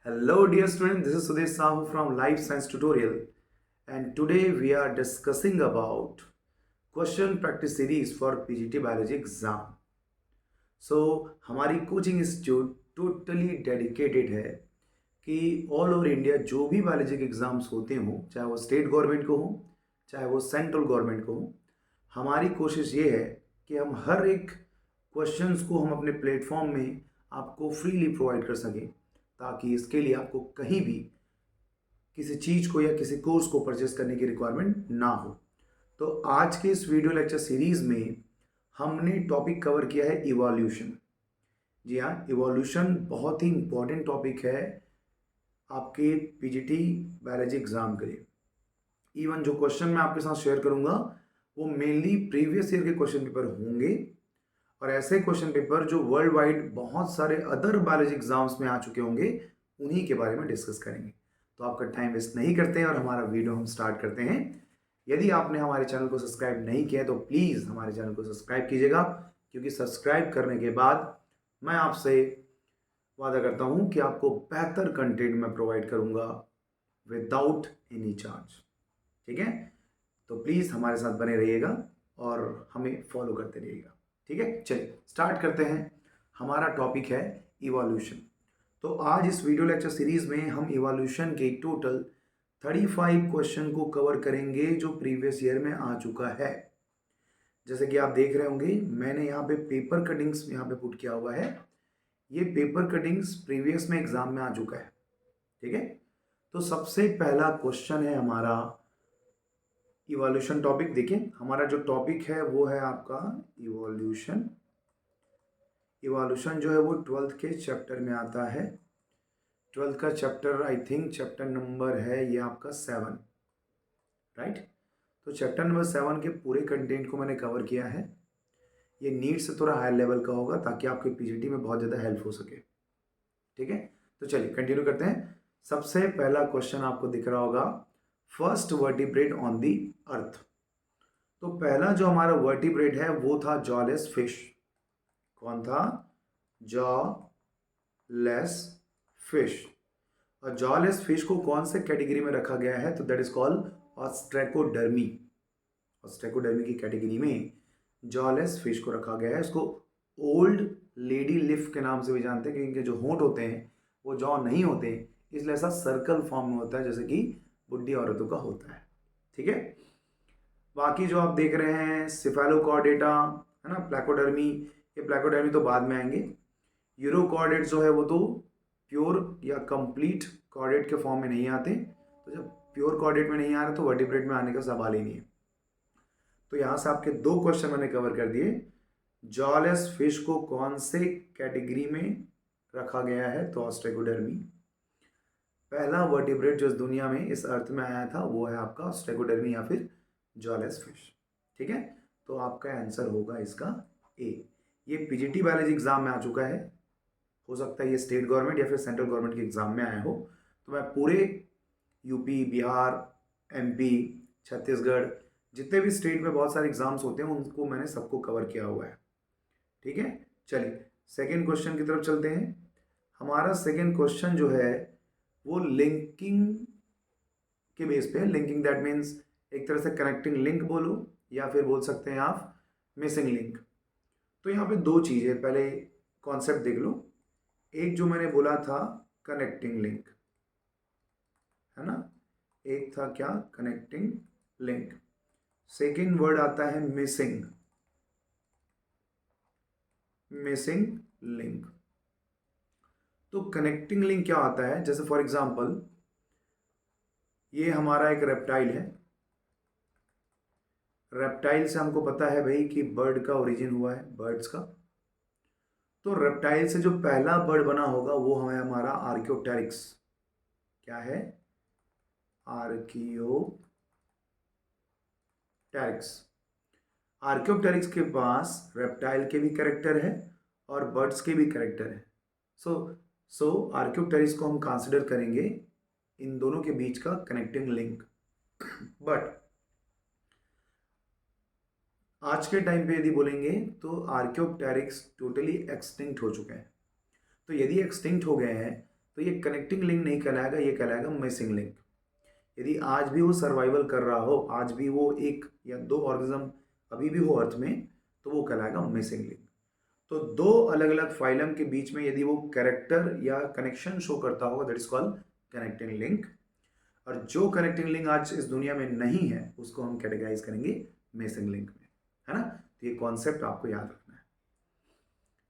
Hello dear student, this is Sudesh Sahu from Life Science Tutorial and today we are discussing about question practice series for PGT Biology exam. हमारी coaching institute totally dedicated है कि all over India जो भी biology के exams होते हों, चाहे वो स्टेट गवर्नमेंट को हो, चाहे वो सेंट्रल गवर्नमेंट को हो, हमारी कोशिश ये है कि हम हर एक क्वेश्चंस को हम अपने प्लेटफॉर्म में आपको फ्रीली प्रोवाइड कर सकें, ताकि इसके लिए आपको कहीं भी किसी चीज़ को या किसी कोर्स को परचेस करने की रिक्वायरमेंट ना हो। तो आज के इस वीडियो लेक्चर सीरीज़ में हमने टॉपिक कवर किया है इवोल्यूशन। जी हाँ, इवोल्यूशन बहुत ही इम्पॉर्टेंट टॉपिक है आपके पीजीटी बायोलॉजी एग्ज़ाम के लिए। इवन जो क्वेश्चन मैं आपके साथ शेयर करूंगा वो मेनली प्रीवियस ईयर के क्वेश्चन पेपर होंगे और ऐसे क्वेश्चन पेपर जो वर्ल्ड वाइड बहुत सारे अदर बायोलॉजी एग्जाम्स में आ चुके होंगे, उन्हीं के बारे में डिस्कस करेंगे। तो आपका टाइम वेस्ट नहीं करते हैं और हमारा वीडियो हम स्टार्ट करते हैं। यदि आपने हमारे चैनल को सब्सक्राइब नहीं किया है तो प्लीज़ हमारे चैनल को सब्सक्राइब कीजिएगा, क्योंकि सब्सक्राइब करने के बाद मैं आपसे वादा करता हूं कि आपको बेहतर कंटेंट मैं प्रोवाइड करूंगा विदाउट एनी चार्ज। ठीक है, तो प्लीज़ हमारे साथ बने रहिएगा और हमें फॉलो करते रहिएगा। ठीक है, चलिए स्टार्ट करते हैं। हमारा टॉपिक है इवोल्यूशन। तो आज इस वीडियो लेक्चर सीरीज में हम इवोल्यूशन के टोटल 35 क्वेश्चन को कवर करेंगे जो प्रीवियस ईयर में आ चुका है। जैसे कि आप देख रहे होंगे, मैंने यहाँ पे पेपर कटिंग्स यहाँ पे पुट किया हुआ है। ये पेपर कटिंग्स प्रीवियस में एग्जाम में आ चुका है। ठीक है, तो सबसे पहला क्वेश्चन है हमारा इवोल्यूशन टॉपिक। देखिए, हमारा जो टॉपिक है वो है आपका इवोल्यूशन। इवोल्यूशन जो है वो 12th के चैप्टर में आता है। 12th का chapter I think chapter number है ये आपका 7, राइट। तो चैप्टर नंबर 7 के पूरे कंटेंट को मैंने कवर किया है। ये नीट से थोड़ा हाई लेवल का होगा ताकि आपके पीजीटी में बहुत ज़्यादा हेल्प हो सके। ठीक है, तो चलिए कंटिन्यू करते हैं। सबसे पहला क्वेश्चन आपको दिख रहा होगा, फर्स्ट वर्टिब्रेट ऑन दी अर्थ। तो पहला जो हमारा वर्टिब्रेट है वो था जॉलेस फिश। कौन था? Jawless fish. और जॉलेस फिश को कौन से कैटेगरी में रखा गया है? तो that is called Ostracodermi. Ostracodermi की कैटेगरी में जॉलेस फिश को रखा गया है। इसको ओल्ड लेडी लिफ के नाम से भी जानते हैं, क्योंकि इनके जो होंठ होते हैं वो जॉ नहीं होते, इसलिए ऐसा सर्कल फॉर्म में होता है जैसे कि बुढ़ी औरतों का होता है। ठीक है, बाकी जो आप देख रहे हैं सिफेलोकॉर्डेटा है ना, प्लैकोडर्मी, ये प्लैकोडर्मी तो बाद में आएंगे। यूरोकॉर्डेट जो है वो तो प्योर या कंप्लीट कॉर्डेट के फॉर्म में नहीं आते। तो जब प्योर कॉर्डेट में नहीं आ रहे तो वर्टिब्रेट में आने का सवाल ही नहीं है। तो यहाँ से आपके दो क्वेश्चन मैंने कवर कर दिए। जॉलेस फिश को कौन से कैटेगरी में रखा गया है? तो ऑस्ट्रेकोडर्मी। पहला वर्टिब्रेट जो इस दुनिया में इस अर्थ में आया था वो है आपका ऑस्ट्रेकोडर्मी या फिर जॉलेस फिश। ठीक है, तो आपका आंसर होगा इसका ए। ये पीजीटी बायोलॉजी एग्जाम में आ चुका है। हो सकता है ये स्टेट गवर्नमेंट या फिर सेंट्रल गवर्नमेंट के एग्जाम में आया हो। तो मैं पूरे यूपी, बिहार, एमपी, छत्तीसगढ़, जितने भी स्टेट में बहुत सारे एग्जाम्स होते हैं उनको मैंने सबको कवर किया हुआ है। ठीक है, चलिए सेकेंड क्वेश्चन की तरफ चलते हैं। हमारा सेकेंड क्वेश्चन जो है वो लिंकिंग के बेस पे है। लिंकिंग दैट मीन्स एक तरह से कनेक्टिंग लिंक बोलो या फिर बोल सकते हैं आप मिसिंग लिंक। तो यहाँ पे दो चीज़ें, पहले कॉन्सेप्ट देख लो। एक जो मैंने बोला था कनेक्टिंग लिंक, है ना, एक था क्या? Connecting link. सेकेंड वर्ड आता है मिसिंग। Missing link. तो कनेक्टिंग लिंक क्या आता है? जैसे फॉर एग्जांपल ये हमारा एक रेप्टाइल है। रेप्टाइल से हमको पता है भाई कि बर्ड का ओरिजिन हुआ है, बर्ड्स का। तो रेप्टाइल से जो पहला बर्ड बना होगा वो है हमारा आर्कियोप्टेरिक्स। क्या है? आर्कियोप्टेरिक्स। आर्कियोप्टेरिक्स के पास रेप्टाइल के भी कैरेक्टर है और बर्ड्स के भी कैरेक्टर है। सो आर्कियोप्टेरिक्स को हम कंसिडर करेंगे इन दोनों के बीच का कनेक्टिंग लिंक। बट आज के टाइम पे यदि बोलेंगे तो आर्कियोप्टेरिक्स टोटली एक्सटिंक्ट हो चुके हैं। तो यदि एक्सटिंक्ट हो गए हैं तो ये कनेक्टिंग लिंक नहीं कहलाएगा, ये कहलाएगा मिसिंग लिंक। यदि आज भी वो सर्वाइवल कर रहा हो, आज भी वो एक या दो ऑर्गेनिज्म अभी भी हो अर्थ में, तो वो कहलाएगा मिसिंग लिंक। तो दो अलग अलग फाइलम के बीच में यदि वो कैरेक्टर या कनेक्शन शो करता होगा, that is called connecting link. और जो कनेक्टिंग लिंक आज इस दुनिया में नहीं है उसको हम कैटेगराइज करेंगे मिसिंग लिंक में, है ना। तो ये कॉन्सेप्ट आपको याद रखना है।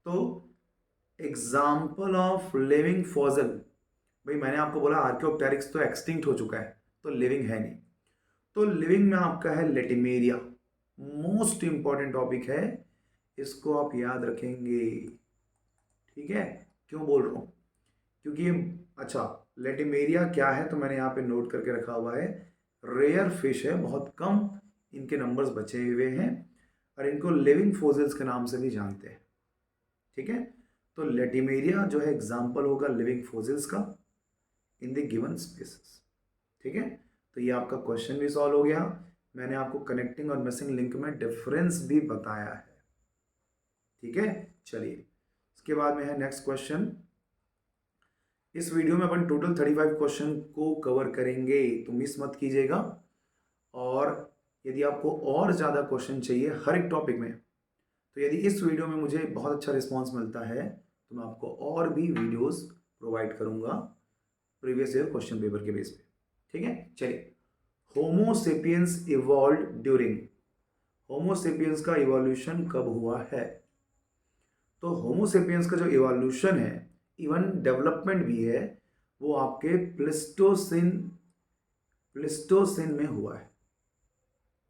तो एग्जाम्पल ऑफ लिविंग फॉसिल, भाई मैंने आपको बोला आर्कियोप्टेरिक्स तो एक्सटिंक्ट हो चुका है, तो लिविंग है नहीं। तो लिविंग में आपका है लेटिमेरिया, मोस्ट इंपॉर्टेंट टॉपिक है, इसको आप याद रखेंगे, ठीक है। क्यों बोल रहा हूँ, क्योंकि ये अच्छा लेटिमेरिया क्या है तो मैंने यहाँ पे नोट करके रखा हुआ है। रेयर फिश है, बहुत कम इनके नंबर्स बचे हुए हैं, और इनको लिविंग फोसिल्स के नाम से भी जानते हैं, ठीक है। तो लेटिमेरिया जो है एग्जाम्पल होगा लिविंग फोसिल्स का इन द गिवन स्पेसेस, ठीक है। तो ये आपका क्वेश्चन भी सॉल्व हो गया। मैंने आपको कनेक्टिंग और मिसिंग लिंक में डिफरेंस भी बताया है, ठीक है। चलिए इसके बाद में है नेक्स्ट क्वेश्चन। इस वीडियो में अपन टोटल 35 क्वेश्चन को कवर करेंगे, तो मिस मत कीजिएगा। और यदि आपको और ज़्यादा क्वेश्चन चाहिए हर एक टॉपिक में, तो यदि इस वीडियो में मुझे बहुत अच्छा रिस्पांस मिलता है तो मैं आपको और भी वीडियोस प्रोवाइड करूंगा प्रीवियस ईयर क्वेश्चन पेपर के बेस पे, ठीक है। चलिए, होमो सेपियंस इवॉल्व ड्यूरिंग, होमो सेपियंस का इवोल्यूशन कब हुआ है। तो होमो सेपियंस का जो इवोल्यूशन है, इवन डेवलपमेंट भी है, वो आपके प्लिस्टोसिन में हुआ है,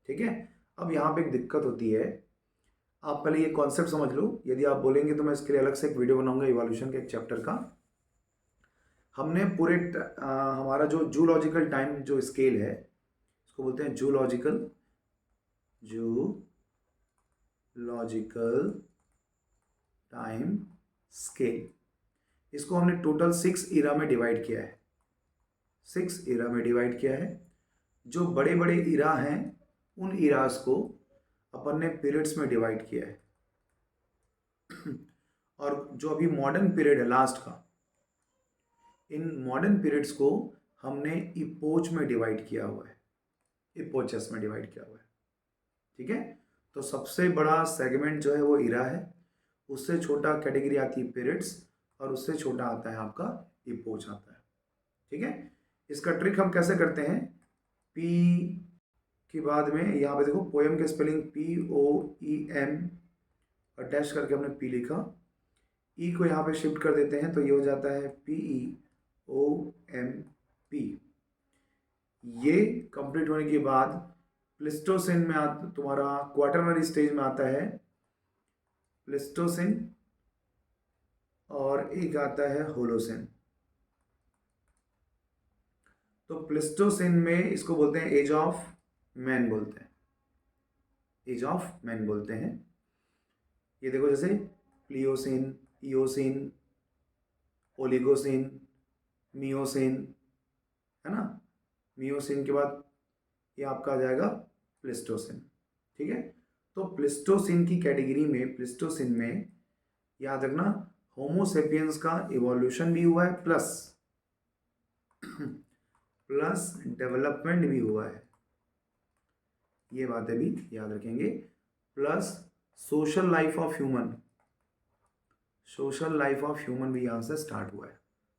ठीक है। अब यहाँ पे एक दिक्कत होती है, आप पहले ये कॉन्सेप्ट समझ लो। यदि आप बोलेंगे तो मैं इसके लिए अलग से एक वीडियो बनाऊंगा इवोल्यूशन के एक चैप्टर का। हमने पूरे हमारा जो जूलॉजिकल टाइम जो स्केल है, इसको बोलते हैं जूलॉजिकल टाइम स्केल। इसको हमने टोटल 6 इरा में डिवाइड किया है, 6 इरा में डिवाइड किया है। जो बड़े बड़े इरा हैं उन इरास को अपन ने पीरियड्स में डिवाइड किया है, और जो अभी मॉडर्न पीरियड है लास्ट का, इन मॉडर्न पीरियड्स को हमने इपोच में डिवाइड किया हुआ है, इपोचस में डिवाइड किया हुआ है, ठीक है। तो सबसे बड़ा सेगमेंट जो है वो इरा है, उससे छोटा कैटेगरी आती है पीरियड्स, और उससे छोटा आता है आपका इपोच आता है, ठीक है। इसका ट्रिक हम कैसे करते हैं, पी के बाद में यहाँ पे देखो पोएम के स्पेलिंग POEM और डैश करके हमने पी लिखा, ई को यहाँ पे शिफ्ट कर देते हैं तो ये हो जाता है PEOMP। ये कंप्लीट होने के बाद प्लिस्टोसिन में तुम्हारा क्वाटरनरी स्टेज में आता है प्लिस्टोसिन, और एक आता है होलोसिन। तो प्लिस्टोसिन में इसको बोलते हैं एज ऑफ मैन बोलते हैं, एज ऑफ मैन बोलते हैं। ये देखो जैसे प्लियोसिन, इयोसिन, ओलिगोसिन, मियोसिन, है ना। मियोसिन के बाद ये आपका आ जाएगा प्लिस्टोसिन, ठीक है। तो प्लिस्टोसिन की कैटेगरी में, प्लिस्टोसिन में याद रखना होमोसेपियंस का इवोल्यूशन भी हुआ है, प्लस डेवलपमेंट भी हुआ है, ये बातें भी याद रखेंगे। Plus social life of human भी यहाँ से स्टार्ट हुआ है।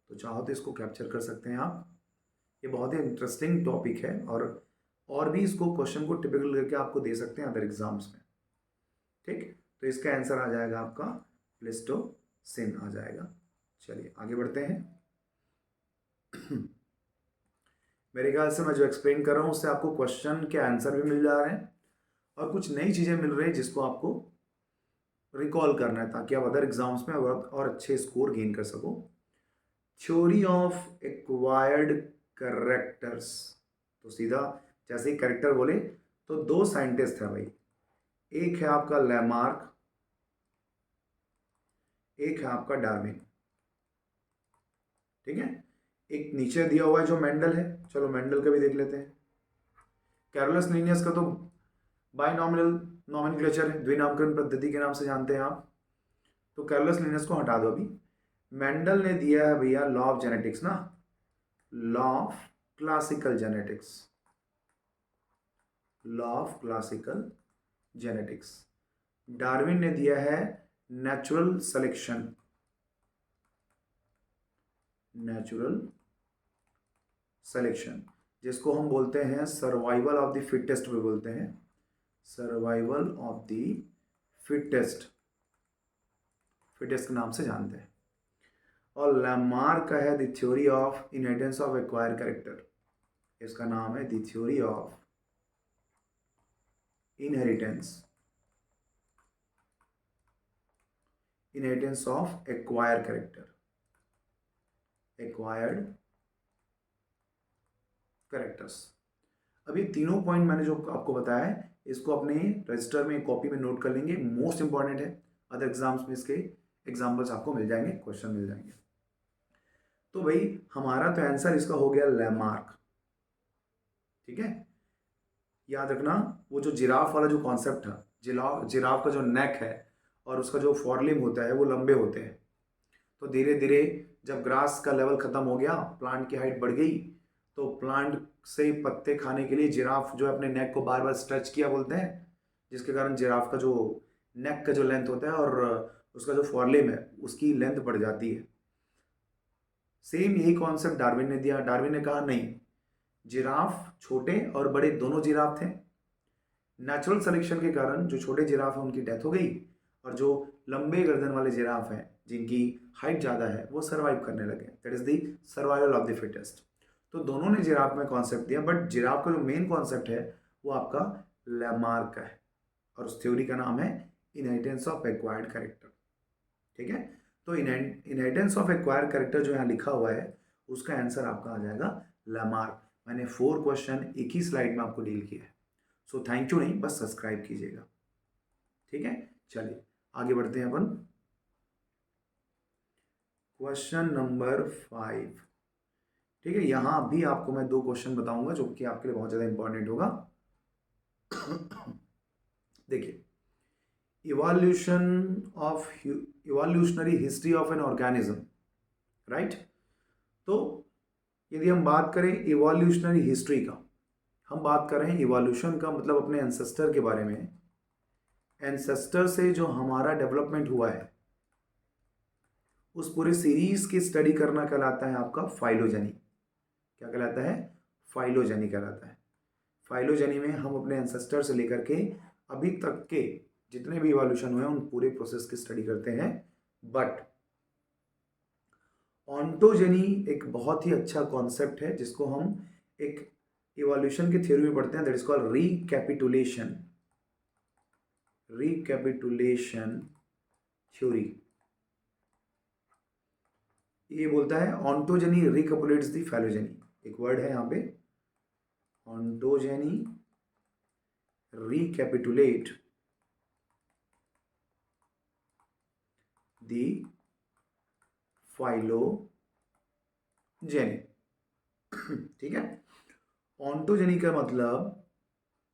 तो चाहो तो इसको कैप्चर कर सकते हैं आप। ये बहुत ही इंटरेस्टिंग टॉपिक है, और भी इसको क्वेश्चन को टिपिकल करके आपको दे सकते हैं अदर एग्जाम्स में, ठीक। तो इसका आंसर आ जाएगा आपका प्लिस्टोसिन आ जाएगा। चलिए आगे बढ़ते हैं। मेरे ख्याल से मैं जो एक्सप्लेन कर रहा हूँ उससे आपको क्वेश्चन के आंसर भी मिल जा रहे हैं, और कुछ नई चीज़ें मिल रही है जिसको आपको रिकॉल करना है, ताकि आप अदर एग्जाम्स में और अच्छे स्कोर गेन कर सको। थ्योरी ऑफ एक्वायर्ड कैरेक्टर्स, तो सीधा जैसे ही कैरेक्टर बोले तो दो साइंटिस्ट हैं भाई, एक है आपका लैमार्क, एक है आपका डार्विन, ठीक है। एक नीचे दिया हुआ है जो मेंडल है, चलो मेंडल का भी देख लेते हैं। कैरोलस लिनियस का तो बाइनॉमिनल नॉमेनक्लेचर है, द्विनामकरण पद्धति के नाम से जानते हैं आप, तो कैरोलस लिनियस को हटा दो अभी। मेंडल ने दिया है भैया लॉ ऑफ जेनेटिक्स ना, law of classical genetics, law of classical genetics. Darwin ने दिया है नेचुरल सिलेक्शन, नेचुरल सिलेक्शन, जिसको हम बोलते हैं सर्वाइवल ऑफ द फिटेस्ट भी बोलते हैं, survival of the fittest, fittest के नाम से जानते हैं। और लैमार्क का है the theory of inheritance of acquire character, इसका नाम है the theory of inheritance, inheritance of acquire character, acquired characters. अब ये तीनों पॉइंट मैंने जो आपको बताया है इसको अपने रजिस्टर में कॉपी में नोट कर लेंगे, मोस्ट इंपॉर्टेंट है। अदर एग्जाम्स में इसके एग्जाम्पल्स आपको मिल जाएंगे, क्वेश्चन मिल जाएंगे। तो भाई हमारा तो आंसर इसका हो गया लैमार्क, ठीक है। याद रखना वो जो जिराफ वाला जो कॉन्सेप्ट था, जिराफ का जो नेक है और उसका जो फॉरलिम होता है वो लंबे होते हैं। तो धीरे धीरे जब ग्रास का लेवल खत्म हो गया, प्लांट की हाइट बढ़ गई, तो प्लांट से पत्ते खाने के लिए जिराफ जो है अपने नेक को बार बार स्ट्रेच किया बोलते हैं, जिसके कारण जिराफ का जो नेक का जो लेंथ होता है और उसका जो फॉरलिम है उसकी लेंथ बढ़ जाती है। सेम यही कॉन्सेप्ट डार्विन ने दिया। डार्विन ने कहा नहीं, जिराफ छोटे और बड़े दोनों जिराफ थे, नेचुरल सिलेक्शन के कारण जो छोटे जिराफ हैं उनकी डेथ हो गई और जो लंबे गर्दन वाले जिराफ हैं जिनकी हाइट ज़्यादा है वो सर्वाइव करने लगे, that is the survival of the fittest. तो दोनों ने जिराफ में कॉन्सेप्ट दिया, बट जिराफ का जो मेन कॉन्सेप्ट है वो आपका लैमार्क का है और उस थ्योरी का नाम है इनहेरिटेंस ऑफ एक्वायर्ड कैरेक्टर, ठीक है। तो इनहेरिटेंस ऑफ एक्वायर्ड कैरेक्टर जो यहाँ लिखा हुआ है उसका आंसर आपका आ जाएगा लैमार्क। मैंने 4 क्वेश्चन एक ही स्लाइड में आपको डील किया है। सो थैंक यू नहीं, बस सब्सक्राइब कीजिएगा, ठीक है। चलिए आगे बढ़ते हैं अपन क्वेश्चन नंबर 5, ठीक है। यहां भी आपको मैं 2 क्वेश्चन बताऊंगा जो कि आपके लिए बहुत ज़्यादा इंपॉर्टेंट होगा। देखिए, evolutionary history of an organism, right. तो यदि हम बात करें इवोल्यूशनरी हिस्ट्री का, हम बात कर रहे हैं इवोल्यूशन का मतलब अपने एंसेस्टर के बारे में। एंसेस्टर से जो हमारा डेवलपमेंट हुआ है उस पूरे सीरीज की स्टडी करना कहलाता है आपका फाइलोजेनी। क्या कहलाता है? फाइलोजेनी कहलाता है। फाइलोजेनी में हम अपने एंसेस्टर से लेकर के अभी तक के जितने भी इवोल्यूशन हुए हैं उन पूरे प्रोसेस की स्टडी करते हैं। बट ऑन्टोजेनी एक बहुत ही अच्छा कॉन्सेप्ट है जिसको हम एक इवोल्यूशन की थ्योरी में पढ़ते हैं, that is called recapitulation, recapitulation theory. ये बोलता है ऑन्टोजेनी रिकैपिटुलेट्स द फाइलोजेनी, एक वर्ड है यहाँ पे, ऑन्टोजेनी रिकैपिटुलेट द फाइलोजेनी, ठीक है। ऑन्टोजेनी का मतलब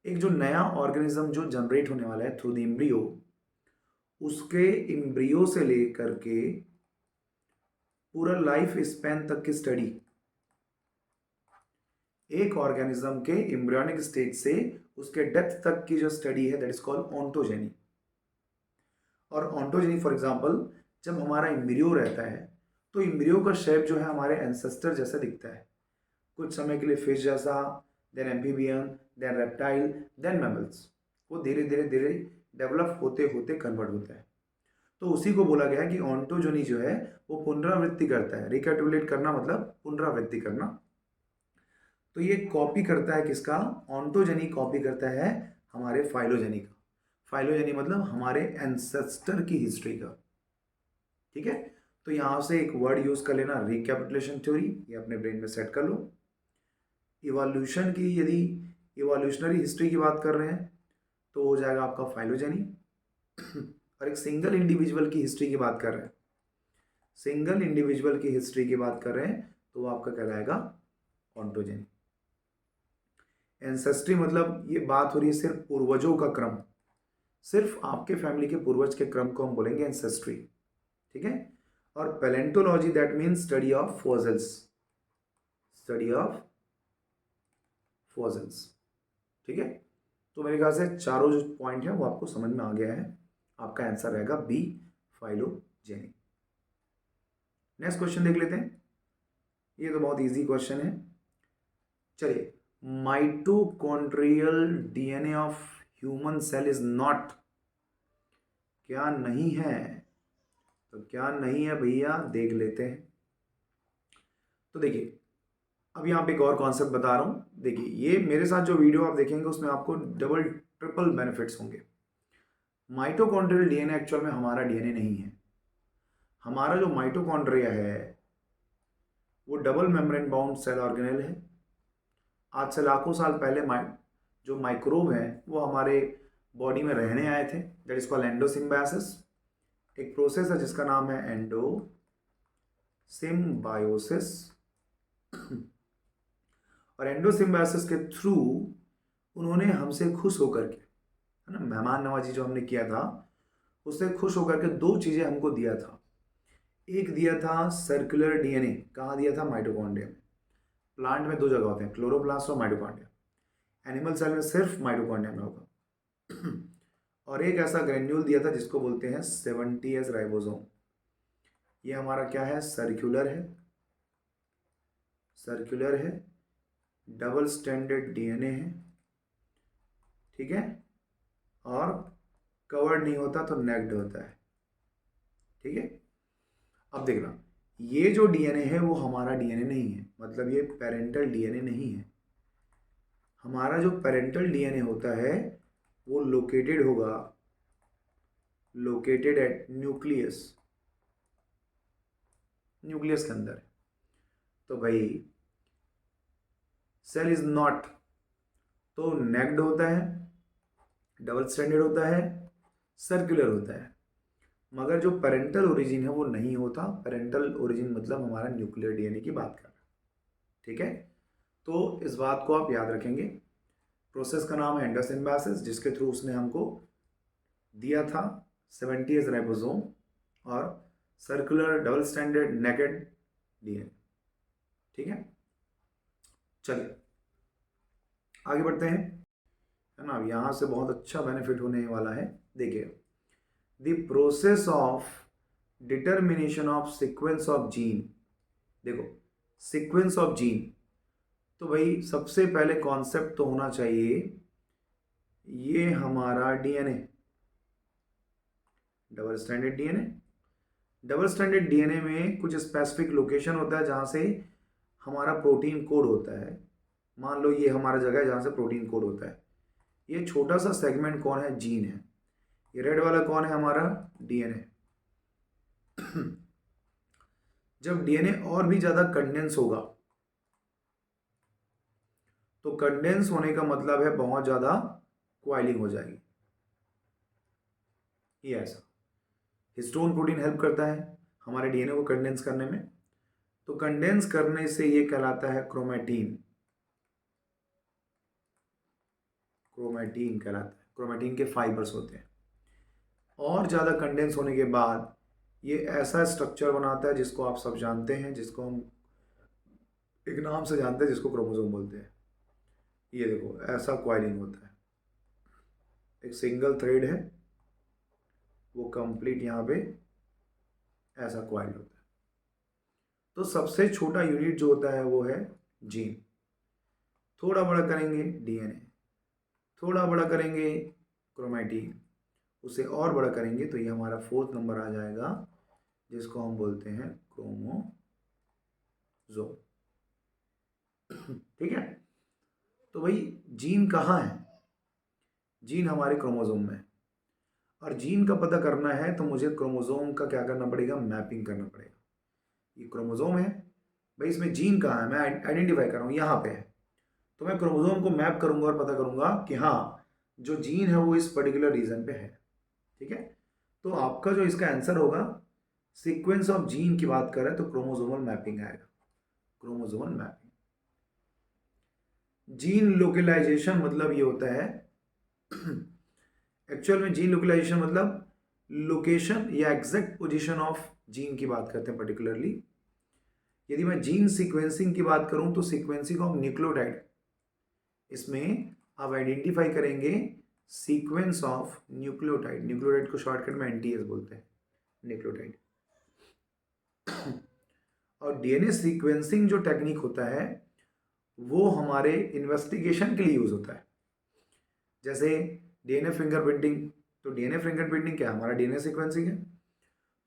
एक जो नया ऑर्गेनिज्म जो जनरेट होने वाला है थ्रू द एम्ब्रियो, उसके एम्ब्रियो से लेकर के पूरा लाइफ स्पैन तक की स्टडी, एक ऑर्गेनिज्म के एम्ब्रियोनिक स्टेज से उसके डेथ तक की जो स्टडी है दैट इज कॉल्ड ऑन्टोजेनी। और ऑन्टोजेनी फॉर एग्जांपल जब हमारा एम्ब्रियो रहता है तो एम्ब्रियो का शेप जो है हमारे एंसेस्टर जैसा दिखता है, कुछ समय के लिए फिश जैसा, then amphibian, then reptile, then mammals. वो धीरे धीरे धीरे डेवलप होते होते कन्वर्ट होता है। तो उसी को बोला गया है कि ऑन्टोजेनी जो है वो पुनरावृत्ति करता है। रिकैपिटुलेट करना मतलब पुनरावृत्ति करना। तो ये कॉपी करता है किसका? ऑन्टोजेनी कॉपी करता है हमारे फाइलोजेनी का। फाइलोजेनी मतलब हमारे एंसेस्टर की हिस्ट्री का, ठीक है। तो यहां से एक वर्ड यूज कर लेना, रिकैपिटुलेशन थ्योरी, ये अपने ब्रेन में सेट कर लो। इवोल्यूशन की यदि इवोल्यूशनरी हिस्ट्री की बात कर रहे हैं तो हो जाएगा आपका फाइलोजेनी। और एक सिंगल इंडिविजुअल की हिस्ट्री की बात कर रहे हैं, सिंगल इंडिविजुअल की हिस्ट्री की बात कर रहे हैं तो वो आपका कहलाएगा ऑन्टोजेनी। एंसेस्ट्री मतलब ये बात हो रही है सिर्फ पूर्वजों का क्रम, सिर्फ आपके फैमिली के पूर्वज के क्रम को हम बोलेंगे एंसेस्ट्री, ठीक है। और palaeontology that means study of fossils, study of fossils. ठीक है, तो मेरे ख्याल से चारों जो पॉइंट है वो आपको समझ में आ गया है। आपका आंसर रहेगा बी, फाइलोजेनी। नेक्स्ट क्वेश्चन देख लेते हैं, ये तो बहुत इजी क्वेश्चन है। चलिए, mitochondrial DNA of human cell is not, क्या नहीं है? तो क्या नहीं है भैया, देख लेते हैं। तो देखिए, अब यहाँ पे एक और कॉन्सेप्ट बता रहा हूँ। देखिए, ये मेरे साथ जो वीडियो आप देखेंगे उसमें आपको डबल ट्रिपल बेनिफिट्स होंगे। माइटोकॉन्ड्रियल डीएनए एक्चुअल में हमारा डीएनए नहीं है। हमारा जो माइटोकॉन्ड्रिया है वो double membrane bound cell organelle है। आज से लाखों साल पहले जो माइक्रोब है वो हमारे बॉडी में रहने आए थे, दैट इज कॉल्ड एंडोसिम्बायोसिस। एक प्रोसेस है जिसका नाम है एंडोसिम्बायोसिस, और एंडोसिम्बायोसिस के थ्रू उन्होंने हमसे खुश होकर के, है ना, मेहमान नवाजी जो हमने किया था, उससे खुश होकर के दो चीज़ें हमको दिया था। एक दिया था सर्कुलर डीएनए, कहाँ दिया था? माइटोकॉन्ड्रिया में। प्लांट में दो जगह होते हैं, क्लोरोप्लास्ट और माइटोकॉन्ड्रिया। एनिमल सेल में सिर्फ माइटोकॉन्ड्रिया में होगा। और एक ऐसा ग्रेन्यूल दिया था जिसको बोलते हैं 70S राइबोसोम। ये हमारा क्या है? सर्कुलर है, सर्कुलर है, डबल स्टैंडर्ड डीएनए है, ठीक है, और कवर्ड नहीं होता तो नेक्ड होता है। ठीक है, अब देखना, ये जो डीएनए है वो हमारा डीएनए नहीं है, मतलब ये पेरेंटल डीएनए नहीं है। हमारा जो पेरेंटल डीएनए होता है वो लोकेटेड होगा, लोकेटेड एट न्यूक्लियस, न्यूक्लियस के अंदर। तो भाई सेल इज नॉट, तो नेक्ड होता है, डबल स्टैंडर्ड होता है, सर्कुलर होता है, मगर जो पेरेंटल ओरिजिन है वो नहीं होता। पेरेंटल ओरिजिन मतलब हमारा न्यूक्लियर डीएनए की बात कर रहा है। ठीक है, तो इस बात को आप याद रखेंगे। प्रोसेस का नाम है एंडोसिम्बायोसिस, जिसके थ्रू उसने हमको दिया था 70S राइबोसोम और circular double standard naked DNA. ठीक है, चलिए आगे बढ़ते हैं, है ना। अब यहाँ से बहुत अच्छा बेनिफिट होने वाला है। देखिए, the process of determination of sequence of gene. देखो, सीक्वेंस ऑफ जीन, तो भाई सबसे पहले कॉन्सेप्ट तो होना चाहिए ये हमारा DNA, double standard DNA. Double standard DNA में कुछ स्पेसिफिक लोकेशन होता है जहाँ से हमारा प्रोटीन कोड होता है। मान लो ये हमारा जगह है जहाँ से प्रोटीन कोड होता है। ये छोटा सा सेगमेंट कौन है? जीन है। ये रेड वाला कौन है? हमारा डीएनए। जब डीएनए और भी ज़्यादा कंडेंस होगा, तो कंडेंस होने का मतलब है बहुत ज़्यादा क्वाइलिंग हो जाएगी। ये ऐसा हिस्टोन प्रोटीन हेल्प करता है हमारे डीएनए को कंडेंस करने में। तो कंडेंस करने से ये कहलाता है क्रोमैटिन, क्रोमैटिन कहलाता है। क्रोमैटिन के फाइबर्स होते हैं। और ज़्यादा कंडेंस होने के बाद ये ऐसा स्ट्रक्चर बनाता है जिसको आप सब जानते हैं, जिसको हम एक नाम से जानते हैं, जिसको क्रोमोसोम बोलते हैं। ये देखो, ऐसा क्वाइलिंग होता है। एक सिंगल थ्रेड है, वो कंप्लीट यहाँ पे ऐसा क्वाइल्ड होता है। तो सबसे छोटा यूनिट जो होता है वो है जीन। थोड़ा बड़ा करेंगे डीएनए, थोड़ा बड़ा करेंगे क्रोमैटिन, उसे और बड़ा करेंगे तो ये हमारा फोर्थ नंबर आ जाएगा, जिसको हम बोलते हैं क्रोमोसोम। ठीक है, तो भाई जीन कहाँ है? जीन हमारे क्रोमोसोम में। और जीन का पता करना है तो मुझे क्रोमोसोम का क्या करना पड़ेगा? मैपिंग करना पड़ेगा। ये क्रोमोसोम है भाई, इसमें जीन कहाँ है? मैं आइडेंटिफाई कर रहा हूँ, यहाँ पे है। तो मैं क्रोमोसोम को मैप करूंगा और पता करूंगा कि हाँ, जो जीन है वो इस पर्टिकुलर रीजन पे है। ठीक है, तो आपका जो इसका आंसर होगा, सीक्वेंस ऑफ जीन की बात करें तो क्रोमोसोमल मैपिंग आएगा, क्रोमोसोमल मैपिंग। जीन लोकलाइजेशन मतलब ये होता है एक्चुअल में जीन लोकलाइजेशन मतलब लोकेशन या एग्जैक्ट पोजीशन ऑफ जीन की बात करते हैं पर्टिकुलरली। यदि मैं जीन सीक्वेंसिंग की बात करूं तो सीक्वेंसिंग ऑफ न्यूक्लियोटाइड, इसमें आप आइडेंटिफाई करेंगे सीक्वेंस ऑफ न्यूक्लियोटाइड। न्यूक्लियोटाइड को शॉर्टकट में एनटीएस बोलते हैं, न्यूक्लियोटाइड। और डीएनए सीक्वेंसिंग जो टेक्निक होता है वो हमारे इन्वेस्टिगेशन के लिए यूज होता है। जैसे डीएनए फिंगरप्रिंटिंग, तो डीएनए फिंगरप्रिंटिंग क्या है, हमारा डीएनए सीक्वेंसिंग है।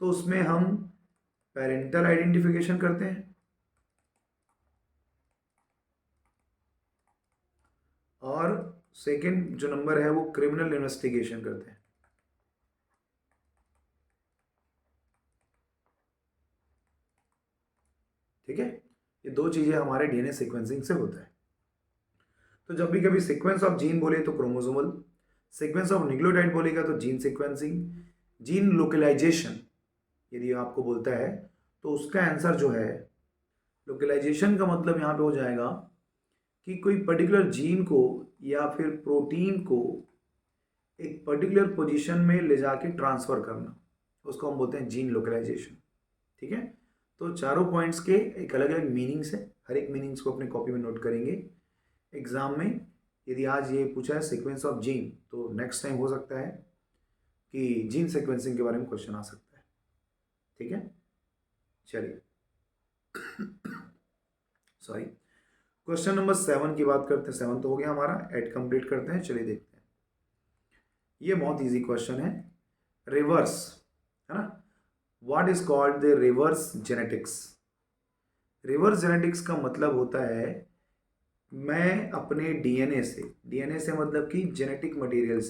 तो उसमें हम पेरेंटल आइडेंटिफिकेशन करते हैं और सेकंड जो नंबर है वो क्रिमिनल इन्वेस्टिगेशन करते हैं। ठीक है, ये दो चीजें हमारे डीएनए सीक्वेंसिंग से होता है। तो जब भी कभी सीक्वेंस ऑफ जीन बोले तो क्रोमोसोमल, सीक्वेंस ऑफ न्यूक्लियोटाइड बोलेगा तो जीन सीक्वेंसिंग। जीन लोकलाइजेशन यदि आपको बोलता है तो उसका आंसर जो है, लोकलाइजेशन का मतलब यहाँ पे हो जाएगा कि कोई पर्टिकुलर जीन को या फिर प्रोटीन को एक पर्टिकुलर पोजीशन में ले जाके ट्रांसफर करना, उसको हम बोलते हैं जीन लोकलाइजेशन। ठीक है, तो चारों पॉइंट्स के एक अलग अलग मीनिंग्स है, हर एक मीनिंग्स को अपने कॉपी में नोट करेंगे। एग्जाम में यदि आज ये पूछा है सीक्वेंस ऑफ जीन, तो नेक्स्ट टाइम हो सकता है कि जीन सीक्वेंसिंग के बारे में क्वेश्चन आ सकता है। ठीक है, चलिए सॉरी, क्वेश्चन नंबर 7 की बात करते हैं। 7 तो हो गया हमारा, एड कंप्लीट करते हैं। चलिए देखते हैं, ये बहुत इजी क्वेश्चन है। रिवर्स है ना, what is called the reverse genetics. Reverse genetics का मतलब होता है मैं अपने डीएनए से मतलब कि जेनेटिक मटेरियल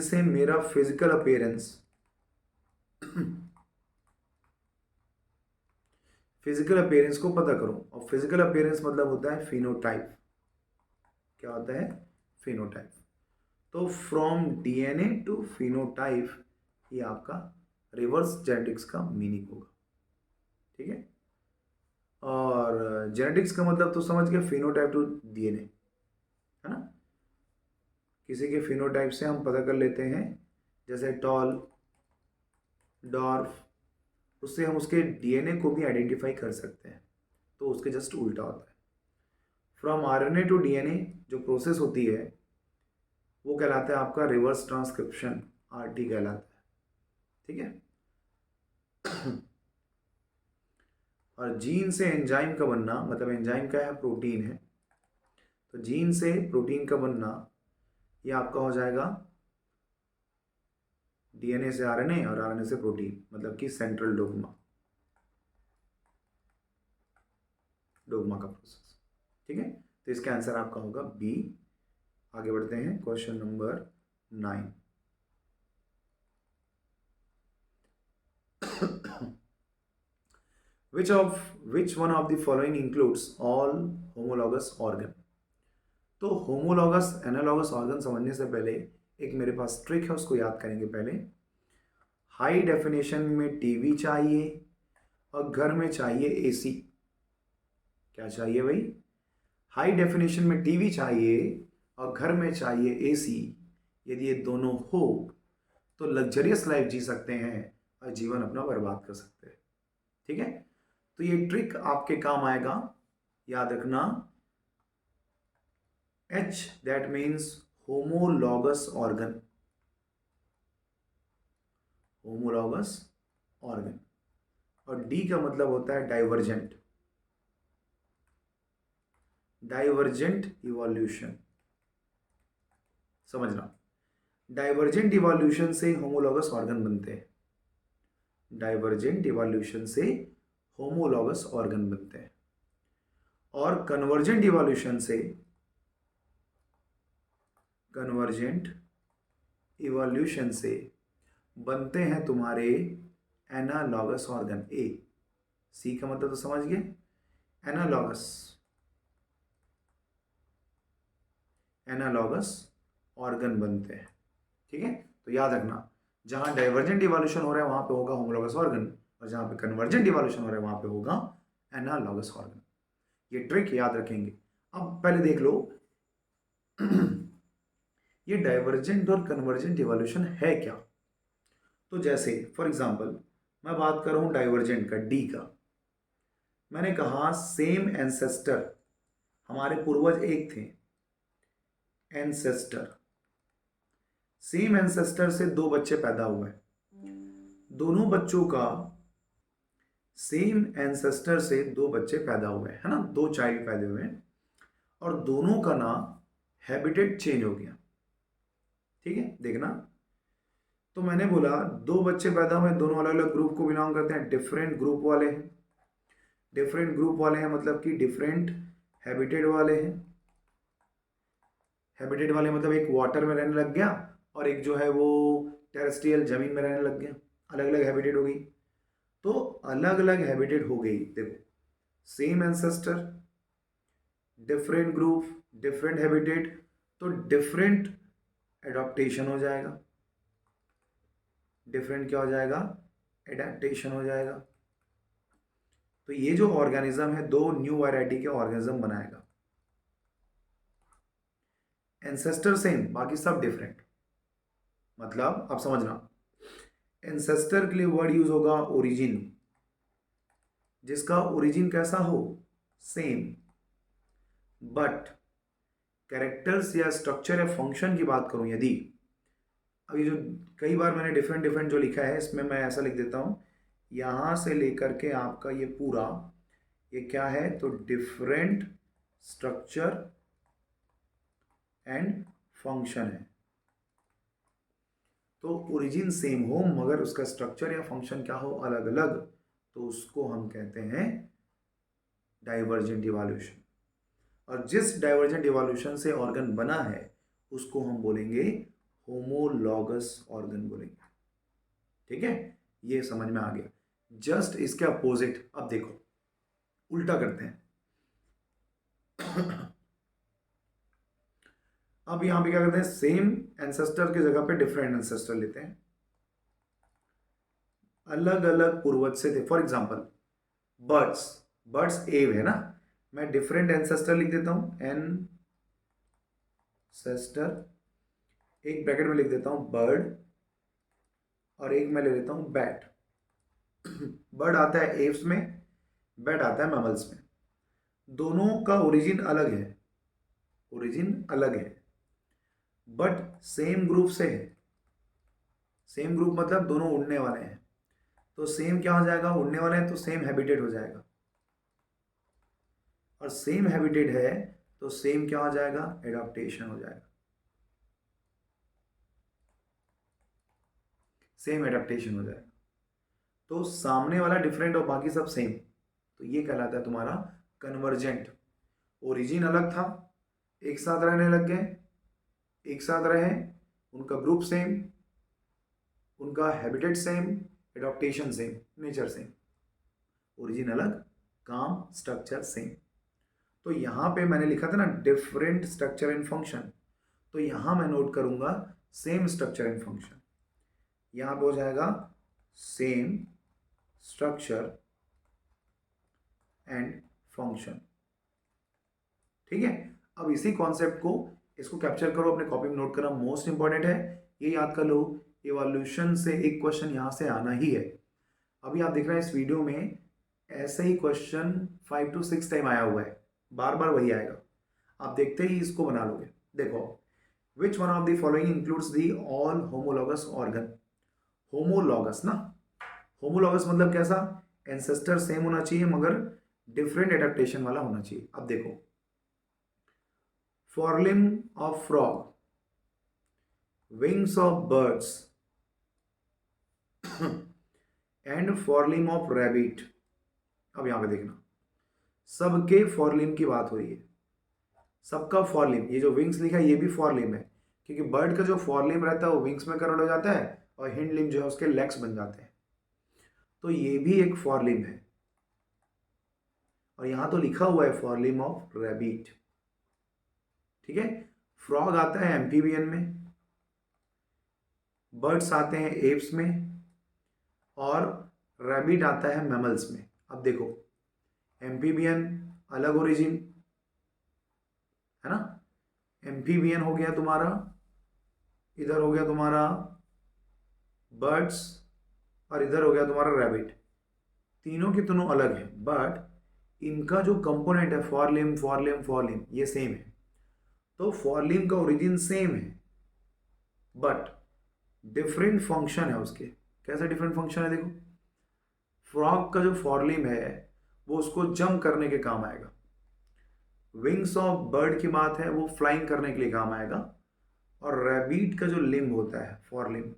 से मेरा फिजिकल अपीयरेंस को पता करूं। और फिजिकल अपीयरेंस मतलब होता है फिनोटाइप। क्या होता है, फिनोटाइप। तो फ्रॉम डीएनए टू फिनोटाइप, ये आपका रिवर्स जेनेटिक्स का मीनिंग होगा। ठीक है, और जेनेटिक्स का मतलब तो समझ गए, फिनोटाइप टू डीएनए, है ना। किसी के फिनोटाइप से हम पता कर लेते हैं, जैसे टॉल, डॉर्फ, उससे हम उसके डीएनए को भी आइडेंटिफाई कर सकते हैं। तो उसके जस्ट उल्टा होता है। फ्रॉम आरएनए टू डीएनए जो प्रोसेस होती है वो कहलाता है आपका रिवर्स ट्रांसक्रिप्शन, आरटी कहलाता है। ठीक है, और जीन से एंजाइम का बनना, मतलब एंजाइम का है, प्रोटीन है, तो जीन से प्रोटीन का बनना ये आपका हो जाएगा डीएनए से आरएनए और आरएनए से प्रोटीन, मतलब कि सेंट्रल डोग्मा का प्रोसेस। ठीक है, तो इसका आंसर आपका होगा बी। आगे बढ़ते हैं, question number 9। which one of the following includes all homologous organ। तो होमोलॉगस एनालॉगस ऑर्गन समझने से पहले एक मेरे पास ट्रिक है, उसको याद करेंगे पहले। हाई डेफिनेशन में टीवी चाहिए और घर में चाहिए एसी। क्या चाहिए भाई, हाई डेफिनेशन में टीवी चाहिए और घर में चाहिए एसी। यदि ये दोनों हो तो लग्जरियस लाइफ जी सकते हैं और जीवन अपना बर्बाद कर सकते हैं। ठीक है, तो ये ट्रिक आपके काम आएगा, याद रखना। H that means homologous organ, homologous organ, और D का मतलब होता है डाइवर्जेंट, इवोल्यूशन। समझना, डाइवर्जेंट इवोल्यूशन से होमोलॉगस ऑर्गन बनते हैं, डाइवर्जेंट इवोल्यूशन से होमोलॉगस ऑर्गन बनते हैं, और कन्वर्जेंट इवोल्यूशन से बनते हैं तुम्हारे एनालॉगस ऑर्गन। ए, सी का मतलब तो समझ गए, एनालॉगस ऑर्गन बनते हैं। ठीक है, तो याद रखना, जहां डाइवर्जेंट इवोल्यूशन हो रहा है वहां पे होगा होमोलॉगस ऑर्गन, और जहां पे कन्वर्जेंट इवोल्यूशन हो रहा है वहां पे होगा एनालॉगस ऑर्गन। ये ट्रिक याद रखेंगे। अब पहले देख लो ये डाइवर्जेंट और कन्वर्जेंट इवोल्यूशन है क्या? तो जैसे फॉर एग्जांपल मैं बात कर रहा हूं डाइवर्जेंट का, डी का। मैंने कहा सेम एंसेस्टर, हमारे पूर्वज एक थे, एंसेस्टर, सेम एंसेस्टर से दो बच्चे पैदा हुए, दोनों बच्चों का सेम एंसेस्टर से दो बच्चे पैदा हुए, है ना, दो चाइल्ड पैदा हुए हैं, और दोनों का ना हैबिटेट चेंज हो गया। ठीक है, देखना। तो मैंने बोला दो बच्चे पैदा हुए, दोनों अलग अलग ग्रुप को बिलोंग करते हैं, डिफरेंट ग्रुप वाले हैं। डिफरेंट ग्रुप वाले हैं मतलब कि डिफरेंट हैबिटेट वाले हैं। हैबिटेट वाले मतलब एक वाटर में रहने लग गया और एक जो है वो टेरेस्ट्रियल जमीन में रहने लग गया, अलग अलग हैबिटेट हो गई। तो अलग अलग हैबिटेट हो गई, देखो, same ancestor, different group, different habitat, तो डिफरेंट एडॉप्टेशन हो जाएगा। डिफरेंट क्या हो जाएगा? एडेप्टेशन हो जाएगा। तो ये जो ऑर्गेनिज्म है दो न्यू वैरायटी के ऑर्गेनिज्म बनाएगा। एंसेस्टर सेम, बाकी सब डिफरेंट। मतलब आप समझना, एंसेस्टर के लिए वर्ड यूज होगा ओरिजिन, जिसका ओरिजिन कैसा हो? सेम। बट कैरेक्टर्स या स्ट्रक्चर या फंक्शन की बात करूं यदि, अभी जो कई बार मैंने डिफरेंट डिफरेंट जो लिखा है इसमें मैं ऐसा लिख देता हूं, यहां से लेकर के आपका ये पूरा, ये क्या है? तो डिफरेंट स्ट्रक्चर एंड फंक्शन है। तो ओरिजिन सेम हो मगर उसका स्ट्रक्चर या फंक्शन क्या हो? अलग अलग, तो उसको हम कहते हैं डाइवर्जेंट इवोल्यूशन। और जिस डाइवर्जेंट इवोल्यूशन से ऑर्गन बना है उसको हम बोलेंगे होमोलॉगस ऑर्गन बोलेंगे। ठीक है, ये समझ में आ गया। जस्ट इसके अपोजिट अब देखो, उल्टा करते हैं। अब यहां पे क्या करते हैं? सेम एंसेस्टर की जगह पे डिफरेंट एंसेस्टर लेते हैं, अलग अलग पूर्वज से थे। फॉर एग्जांपल बर्ड्स, बर्ड्स एव है ना, मैं डिफरेंट एंसेस्टर लिख देता हूं, एंसेस्टर, एक ब्रैकेट में लिख देता हूं बर्ड, और एक मैं ले लेता हूं बैट। बर्ड आता है एव्स में, बैट आता है मैमल्स में। दोनों का ओरिजिन अलग है, ओरिजिन अलग है, बट सेम ग्रुप से है। सेम ग्रुप मतलब दोनों उड़ने वाले हैं, तो सेम क्या हो जाएगा? उड़ने वाले हैं तो सेम हैबिटेट हो जाएगा, और सेम हैबिटेट है तो सेम क्या हो जाएगा? एडाप्टेशन हो जाएगा। सेम एडाप्टेशन हो जाएगा। तो सामने वाला डिफरेंट और बाकी सब सेम, तो ये कहलाता है तुम्हारा कन्वर्जेंट। ओरिजिन अलग था, एक साथ रहने लग गए, एक साथ रहे, उनका ग्रुप सेम, उनका habitat same, adaptation same, nature same. Origin अलग, काम स्ट्रक्चर सेम। तो यहां पे मैंने लिखा था ना डिफरेंट स्ट्रक्चर एंड फंक्शन, तो यहां मैं नोट करूंगा सेम स्ट्रक्चर एंड फंक्शन। यहां पे हो जाएगा सेम स्ट्रक्चर एंड फंक्शन। ठीक है, अब इसी कॉन्सेप्ट को इसको कैप्चर करो, अपने कॉपी में नोट करना मोस्ट इंपॉर्टेंट है, ये याद कर लो। इवोल्यूशन से एक क्वेश्चन यहां से आना ही है। अभी आप देख रहे हैं इस वीडियो में ऐसे ही क्वेश्चन 5 to 6 टाइम आया हुआ है, बार बार वही आएगा, आप देखते ही इसको बना लोगे। देखो, विच one of the following includes the all homologous organ. Homologous ना, होमोलॉगस मतलब कैसा? एंसेस्टर सेम होना चाहिए मगर डिफरेंट एडेप्टेशन वाला होना चाहिए। अब देखो, forelimb of frog, wings of birds and forelimb of rabbit। अब यहां पे देखना, सबके फोरलिम की बात हो रही है, सबका फोरलिम, ये जो विंग्स लिखा है ये भी फोरलिम है, क्योंकि बर्ड का जो फोरलिम रहता है वो विंग्स में कन्वर्ट हो जाता है और हिंड लिम जो है उसके लेग्स बन जाते हैं, तो ये भी एक फोरलिम है। और यहां तो लिखा हुआ है फोरलिम ऑफ रैबिट। ठीक है, फ्रॉग आता है एम्फीबियन में, बर्ड्स आते हैं एप्स में, और रैबिट आता है मैमल्स में। अब देखो, एम्फीबियन अलग ओरिजिन है ना, एम्फीबियन हो गया तुम्हारा, इधर हो गया तुम्हारा बर्ड्स और इधर हो गया तुम्हारा रैबिट। तीनों के तीनों अलग है, बट इनका जो कंपोनेंट है फॉरलिम फॉरलिम फॉरलिम ये सेम है। तो फॉरलिम का ओरिजिन सेम है बट डिफरेंट फंक्शन है उसके। कैसे डिफरेंट फंक्शन है देखो, फ्रॉग का जो फॉरलिम है वो उसको जंप करने के काम आएगा। विंग्स ऑफ बर्ड की बात है वो फ्लाइंग करने के लिए काम आएगा। और रैबिट का जो लिम्ब होता है फॉरलिम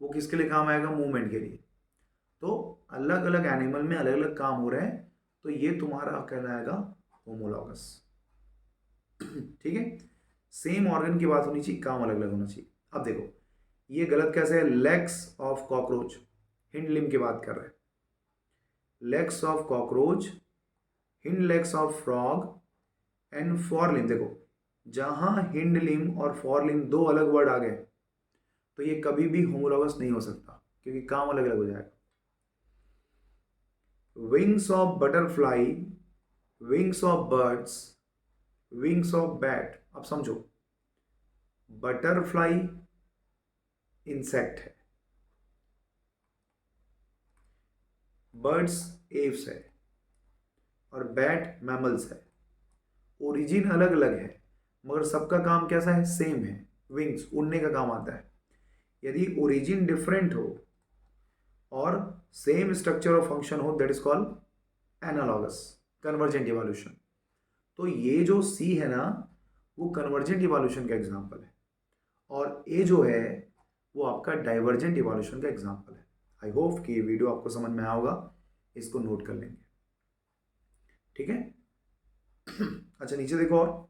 वो किसके लिए काम आएगा, मूवमेंट के लिए। तो अलग अलग एनिमल में अलग अलग काम हो रहे हैं, तो ये तुम्हारा कहलाएगा होमोलॉगस। ठीक है, सेम ऑर्गन की बात होनी चाहिए, काम अलग अलग होना चाहिए। अब देखो ये गलत कैसे है, legs of cockroach, hind limb की बात कर रहे हैं। Legs of cockroach, hind legs of frog and for limb. देखो जहां हिंड लिम्ब और फॉर लिम्ब दो अलग वर्ड आ गए तो ये कभी भी होमोलॉगस नहीं हो सकता, क्योंकि काम अलग अलग हो जाएगा। Wings of butterfly, wings of birds, wings of bat. अब समझो, बटरफ्लाई इंसेक्ट है, बर्ड्स एव्स है और बैट मैमल्स है। ओरिजिन अलग अलग है मगर सबका काम कैसा है, सेम है, विंग्स उड़ने का काम आता है। यदि ओरिजिन डिफरेंट हो और सेम स्ट्रक्चर और फंक्शन हो, that is called analogous, convergent evolution. तो ये जो सी है ना वो कन्वर्जेंट इवोल्यूशन का एग्जांपल है, और ए जो है वो आपका डाइवर्जेंट इवोल्यूशन का एग्जांपल है। आई होप कि ये वीडियो आपको समझ में आया होगा, इसको नोट कर लेंगे। ठीक है। अच्छा नीचे देखो, और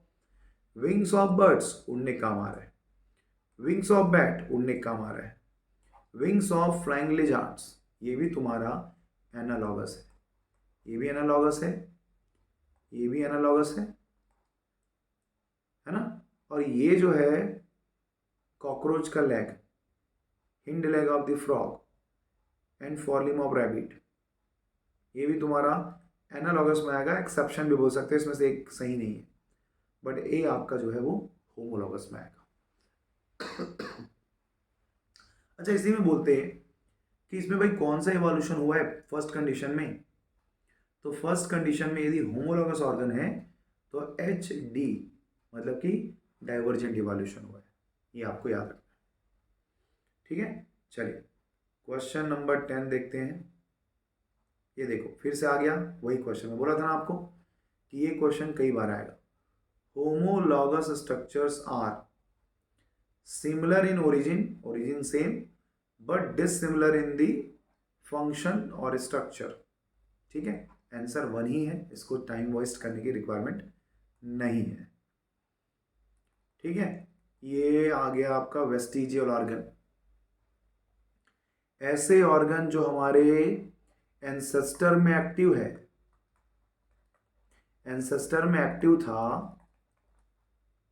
विंग्स ऑफ बर्ड्स उड़ने का काम आ रहा है, विंग्स ऑफ बैट उड़ने का काम आ रहा है, विंग्स ऑफ फ्लाइंग लिजार्ड्स ये भी तुम्हारा एनालॉगस है, ये भी एनालॉगस है, ये भी एनालॉगस है ना। और ये जो है कॉकरोच का leg, hind leg of the frog and forelimb of rabbit, ये भी तुम्हारा एनालॉगस में आएगा। एक्सेप्शन भी बोल सकते हैं, इसमें से एक सही नहीं है, बट ए आपका जो है वो होमोलॉगस में आएगा। अच्छा इसी में बोलते हैं कि इसमें भाई कौन सा इवोल्यूशन हुआ है फर्स्ट कंडीशन में। तो फर्स्ट कंडीशन में यदि होमोलॉगस ऑर्गन है तो एच डी मतलब कि डाइवर्जेंट इवोल्यूशन हुआ है, ये आपको याद रखना है। ठीक है, चलिए क्वेश्चन नंबर 10 देखते हैं। ये देखो फिर से आ गया वही क्वेश्चन, मैं बोला था ना आपको कि ये क्वेश्चन कई बार आएगा। Homologous structures are similar in origin, origin same, but dissimilar in the function और स्ट्रक्चर। ठीक है, आंसर वन ही है, इसको टाइम वेस्ट करने की रिक्वायरमेंट नहीं है। ठीक है, ये आ गया आपका वेस्टिजियल ऑर्गन। ऐसे ऑर्गन जो हमारे एंसेस्टर में एक्टिव है, एंसेस्टर में एक्टिव था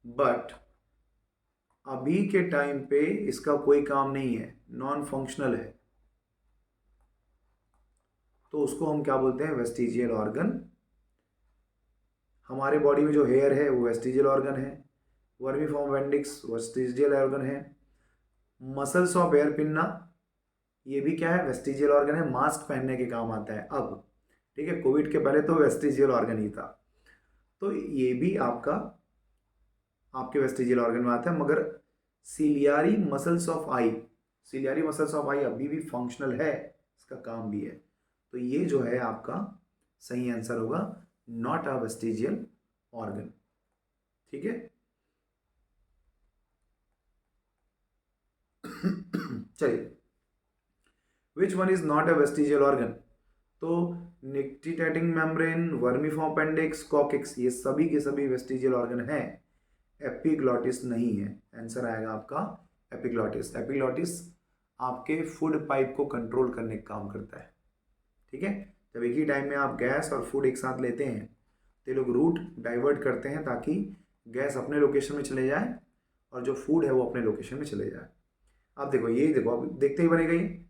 बट अभी के टाइम पे इसका कोई काम नहीं है, नॉन फंक्शनल है, तो उसको हम क्या बोलते हैं, वेस्टिजियल ऑर्गन। हमारे बॉडी में जो हेयर है वो वेस्टिजियल ऑर्गन है, वर्मीफॉर्म अपेंडिक्स वेस्टिजियल ऑर्गन है, मसल्स ऑफ एयर पिन्ना ये भी क्या है, वेस्टिजियल ऑर्गन है, मास्क पहनने के काम आता है अब। ठीक है, कोविड के पहले तो वेस्टिजियल ऑर्गन ही था, तो ये भी आपका आपके वेस्टिजियल ऑर्गन में आता है। मगर ciliary muscles of eye, ciliary muscles of eye अभी भी फंक्शनल है, इसका काम भी है, तो ये जो है आपका सही आंसर होगा, नॉट अ वेस्टिजियल ऑर्गन। ठीक है, चलिए which one is not a vestigial organ. तो nictitating membrane, vermiform appendix, coccyx ये सभी के सभी वेस्टिजियल ऑर्गन है, एपिग्लॉटिस नहीं है। आंसर आएगा आपका एपिग्लॉटिस। एपिग्लॉटिस आपके फूड पाइप को कंट्रोल करने का काम करता है। ठीक है, जब एक ही टाइम में आप गैस और फूड एक साथ लेते हैं तो ये लोग रूट डाइवर्ट करते हैं ताकि गैस अपने लोकेशन में चले जाए और जो फूड है वो अपने लोकेशन में चले जाए। अब देखो ये देखो, अब देखते ही बनेगा ये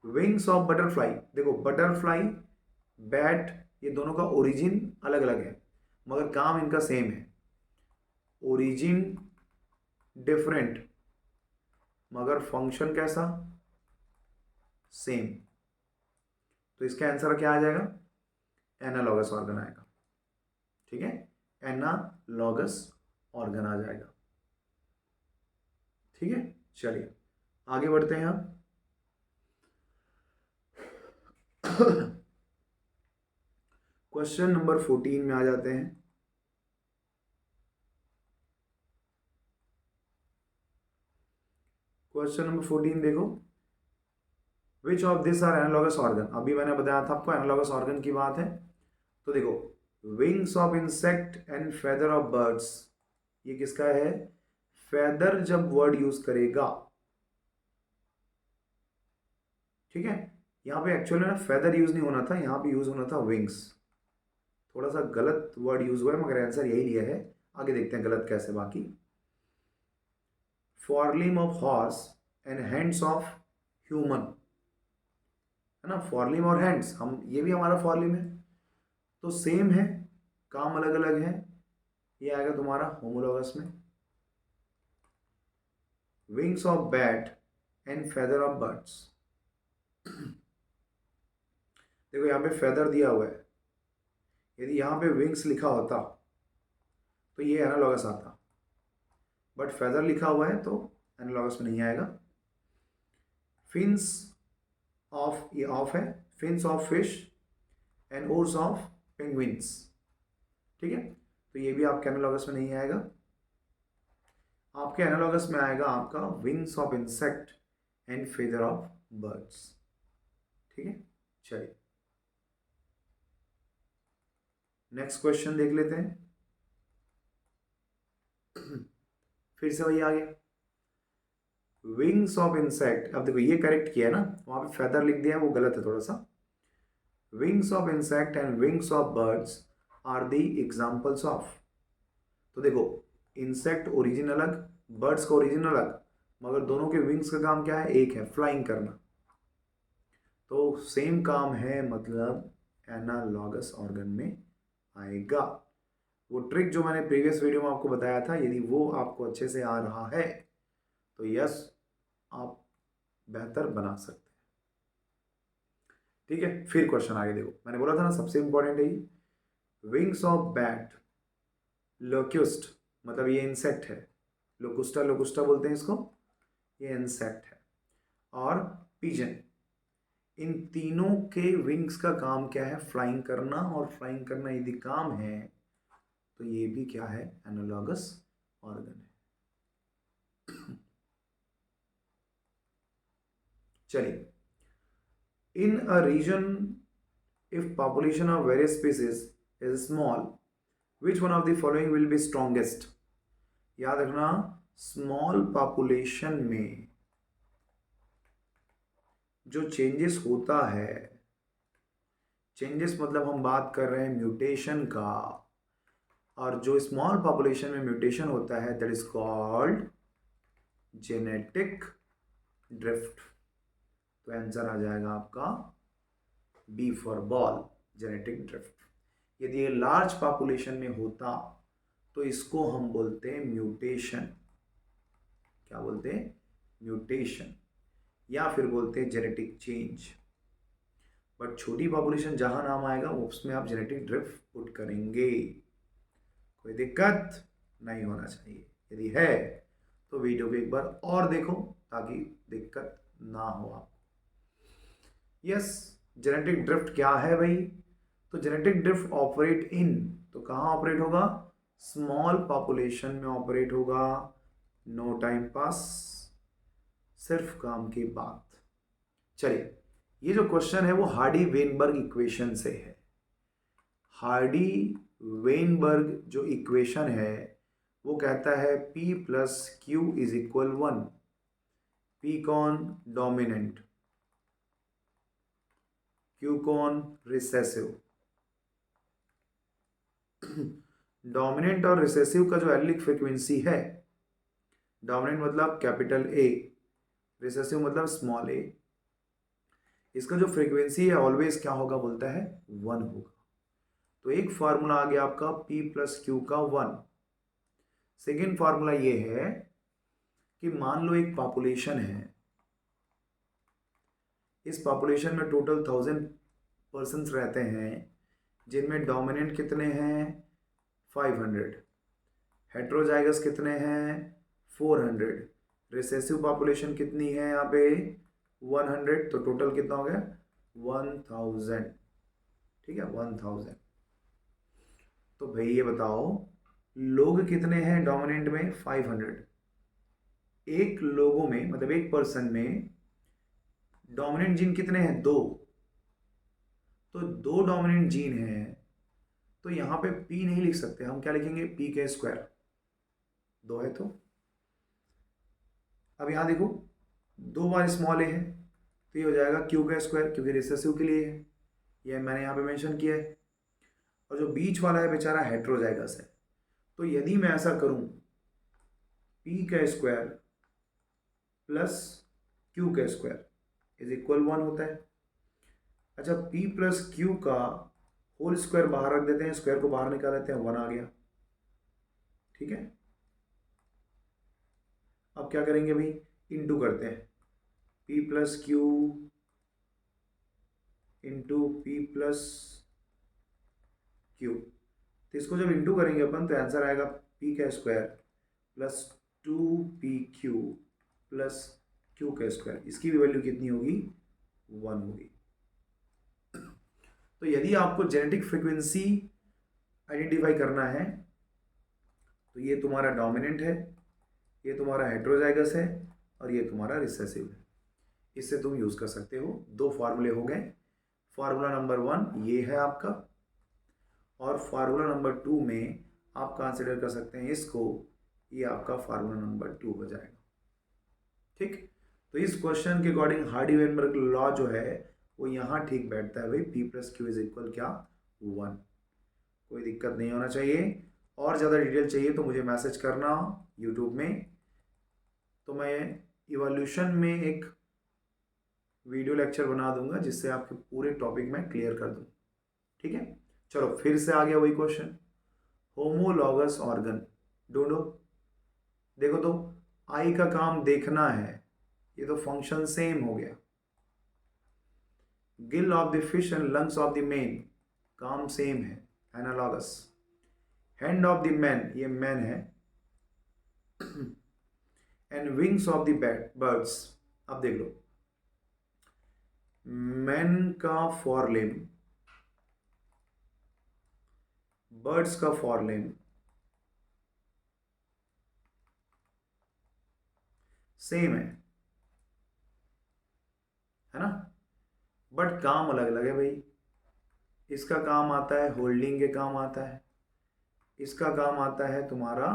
विंग्स ऑफ बटरफ्लाई। देखो बटरफ्लाई, बैट, ये दोनों का ओरिजिन अलग अलग है मगर काम इनका सेम है। ओरिजिन डिफरेंट मगर फंक्शन कैसा, सेम। तो इसका आंसर क्या आ जाएगा, एनालॉगस ऑर्गन आएगा। ठीक है, एनालॉगस ऑर्गन आ जाएगा। ठीक है, चलिए आगे बढ़ते हैं हम। क्वेश्चन नंबर 14 में आ जाते हैं। क्वेश्चन नंबर 14 देखो, which of this are analogous organ. अभी मैंने बताया था आपको एनालॉगस ऑर्गन की बात है। तो देखो, wings of insect and feather of birds, ये किसका है, फेदर जब वर्ड यूज करेगा, ठीक है, यहाँ पे एक्चुअली ना फेदर यूज नहीं होना था, यहाँ पे यूज होना था विंग्स। थोड़ा सा गलत वर्ड यूज हुआ है मगर आंसर यही लिया है। आगे देखते हैं गलत कैसे। बाकी forelimb of horse and hands of human, है ना, फॉरलिम और हैंड्स, हम ये भी हमारा फॉरलिम है, तो सेम है, काम अलग अलग है। ये आएगा तुम्हारा होमोलॉगस में। Wings of bat and feather of birds, देखो यहाँ पे फेदर दिया हुआ है, यदि यहाँ पे विंग्स लिखा होता तो ये एनालॉगस आता, बट फेदर लिखा हुआ है तो एनालॉगस में नहीं आएगा। फिन्स ऑफ, ये ऑफ है, fins of fish and ores of penguins, ठीक है, तो ये भी आपके एनालॉगस में नहीं आएगा। आपके एनालॉगस में आएगा आपका wings of insect and feather of birds. ठीक है, चलिए नेक्स्ट क्वेश्चन देख लेते हैं। फिर से वही आ गया, विंग्स ऑफ इंसेक्ट। अब देखो ये करेक्ट किया ना, वहां पे फेदर लिख दिया, वो गलत है थोड़ा सा। Wings of insect and wings of birds are the examples of. तो देखो इंसेक्ट ओरिजिन अलग, बर्ड्स का ओरिजिन अलग, मगर दोनों के विंग्स का काम क्या है, एक है, फ्लाइंग करना। तो सेम काम है, मतलब एनालॉगस ऑर्गन में आएगा। वो ट्रिक जो मैंने प्रीवियस वीडियो में आपको बताया था, यदि वो आपको अच्छे से आ रहा है तो यस, आप बेहतर बना सकते हैं। ठीक है, फिर क्वेश्चन आगे देखो, मैंने बोला था ना सबसे इंपॉर्टेंट है ये। विंग्स ऑफ बैट, लोक्युस्ट, मतलब ये इंसेक्ट है, लोकुस्टा, लोकुस्टा बोलते हैं इसको, ये इंसेक्ट है। और पिजन, इन तीनों के विंग्स का काम क्या है, फ्लाइंग करना। और फ्लाइंग करना यदि काम है तो ये भी क्या है, एनालॉगस ऑर्गन है। चलिए, in a region if population of various species is small, which one of the following will be strongest. याद रखना, स्मॉल पॉपुलेशन में जो चेंजेस होता है, चेंजेस मतलब हम बात कर रहे हैं म्यूटेशन का, और जो स्मॉल पॉपुलेशन में म्यूटेशन होता है that is called genetic drift. तो आंसर आ जाएगा आपका B for ball, genetic drift. यदि ये लार्ज पॉपुलेशन में होता तो इसको हम बोलते हैं म्यूटेशन। क्या बोलते हैं, म्यूटेशन, या फिर बोलते हैं जेनेटिक चेंज। बट छोटी पॉपुलेशन जहां नाम आएगा उसमें आप जेनेटिक ड्रिफ्ट पुट करेंगे, कोई दिक्कत नहीं होना चाहिए। यदि है तो वीडियो को एक बार और देखो ताकि दिक्कत ना हो आपको। यस, जेनेटिक ड्रिफ्ट क्या है भाई, तो जेनेटिक ड्रिफ्ट ऑपरेट इन, तो कहां ऑपरेट होगा, स्मॉल पॉपुलेशन में ऑपरेट होगा। नो टाइम पास, सिर्फ काम की बात। चलिए, ये जो क्वेश्चन है वो हार्डी वेनबर्ग इक्वेशन से है। हार्डी वेनबर्ग जो इक्वेशन है वो कहता है P plus Q is equal 1। P कौन, डोमिनेंट, Q कौन, रिसेसिव। डोमिनेंट और रिसेसिव का जो एलिक फ्रीक्वेंसी है, डोमिनेंट मतलब कैपिटल A, रिसेसिव मतलब स्मॉल a, इसका जो फ्रीक्वेंसी है ऑलवेज क्या होगा, बोलता है 1 होगा। तो एक फार्मूला आ गया आपका P प्लस क्यू का 1। सेकेंड फार्मूला ये है कि मान लो एक पॉपुलेशन है, इस पॉपुलेशन में टोटल 1000 पर्सन्स रहते हैं, जिनमें डोमिनेंट कितने हैं 500, हेट्रोजाइगस कितने हैं 400, रिसेसिव पॉपुलेशन कितनी है यहाँ पे 100, तो टोटल कितना हो गया 1000। ठीक है 1000। तो भाई ये बताओ लोग कितने हैं डोमिनेंट में 500, एक लोगों में मतलब एक पर्सन में डोमिनेंट जीन कितने हैं 2, तो 2 डोमिनेंट जीन हैं, तो यहां पे पी नहीं लिख सकते, हम क्या लिखेंगे पी के स्क्वायर, 2 है तो। अब यहां देखो 2 बार स्मॉल ए है, तो ये हो जाएगा क्यू का स्क्वायर, क्योंकि रिसेसिव के लिए है, ये मैंने यहाँ पे मेंशन किया है। और जो बीच वाला है बेचारा हेट्रोजाइगस है, तो यदि मैं ऐसा करूं पी का स्क्वायर प्लस क्यू का स्क्वायर इज इक्वल 1 होता है। अच्छा p प्लस क्यू का होल स्क्वायर बाहर रख देते हैं, स्क्वायर को बाहर निकाल लेते हैं, 1 आ गया। ठीक है, अब क्या करेंगे भाई इंटू करते हैं, p plus Q into P plus Q, तो इसको जब इंटू करेंगे अपन तो आंसर आएगा p का square plus 2pq plus q का स्क्वायर, इसकी भी वैल्यू कितनी होगी 1 होगी। तो यदि आपको जेनेटिक फ्रीक्वेंसी आइडेंटिफाई करना है तो ये तुम्हारा डोमिनेंट है, ये तुम्हारा हेट्रोजाइगस है और ये तुम्हारा रिसेसिव है, इससे तुम यूज कर सकते हो। 2 फार्मूले हो गए, फार्मूला नंबर 1 ये है आपका, और फार्मूला नंबर 2 में आप कंसिडर कर सकते हैं इसको, ये आपका फार्मूला नंबर 2 हो जाएगा। ठीक, तो इस क्वेश्चन के अकॉर्डिंग हार्डी-वेनबर्ग लॉ जो है वो यहाँ ठीक बैठता है भाई, p plus Q is equal क्या 1, कोई दिक्कत नहीं होना चाहिए। और ज़्यादा डिटेल चाहिए तो मुझे मैसेज करना यूट्यूब में, तो मैं इवोल्यूशन में एक वीडियो लेक्चर बना दूंगा जिससे आपके पूरे टॉपिक में क्लियर कर दूं। ठीक है, चलो फिर से आ गया वही क्वेश्चन, होमोलॉगस ऑर्गन ढूंढो। देखो तो आई का काम देखना है, ये तो फंक्शन सेम हो गया। Gill of the fish and lungs of the man, काम सेम है, analogous. Hand of the man, ये मैन है, and wings of the birds. अब देख लो मैन का फॉरलेम, बर्ड्स का फॉरलेम सेम है ना, बट काम अलग अलग है भाई। इसका काम आता है होल्डिंग के काम आता है, इसका काम आता है तुम्हारा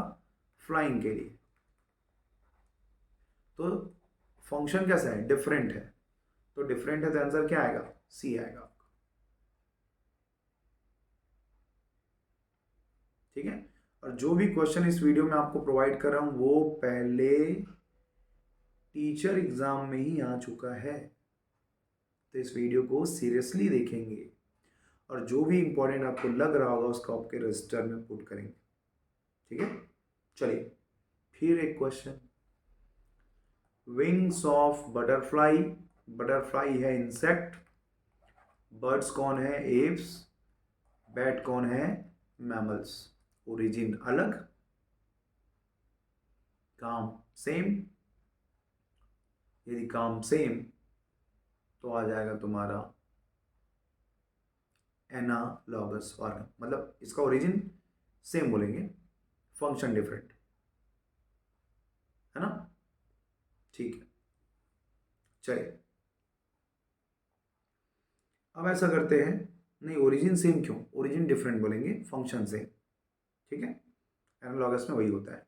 फ्लाइंग के लिए, तो फंक्शन कैसा है डिफरेंट है, तो डिफरेंट है तो आंसर क्या आएगा सी आएगा। ठीक है, और जो भी क्वेश्चन इस वीडियो में आपको प्रोवाइड कर रहा हूं वो पहले टीचर एग्जाम में ही आ चुका है, तो इस वीडियो को सीरियसली देखेंगे और जो भी इंपॉर्टेंट आपको लग रहा होगा उसको आपके रजिस्टर में पुट करेंगे। ठीक है, चलिए फिर एक question, wings of butterfly, butterfly है इंसेक्ट, बर्ड्स कौन है एव्स, बैट कौन है मैमल्स, ओरिजिन अलग काम सेम, यदि काम सेम तो आ जाएगा तुम्हारा एनालॉगस ऑर्गन, मतलब इसका ओरिजिन सेम बोलेंगे, फंक्शन डिफरेंट है ना। ठीक है, चलिए अब ऐसा करते हैं, नहीं ओरिजिन सेम क्यों, ओरिजिन डिफरेंट बोलेंगे, फंक्शन सेम। ठीक है, एनालॉगस में वही होता है।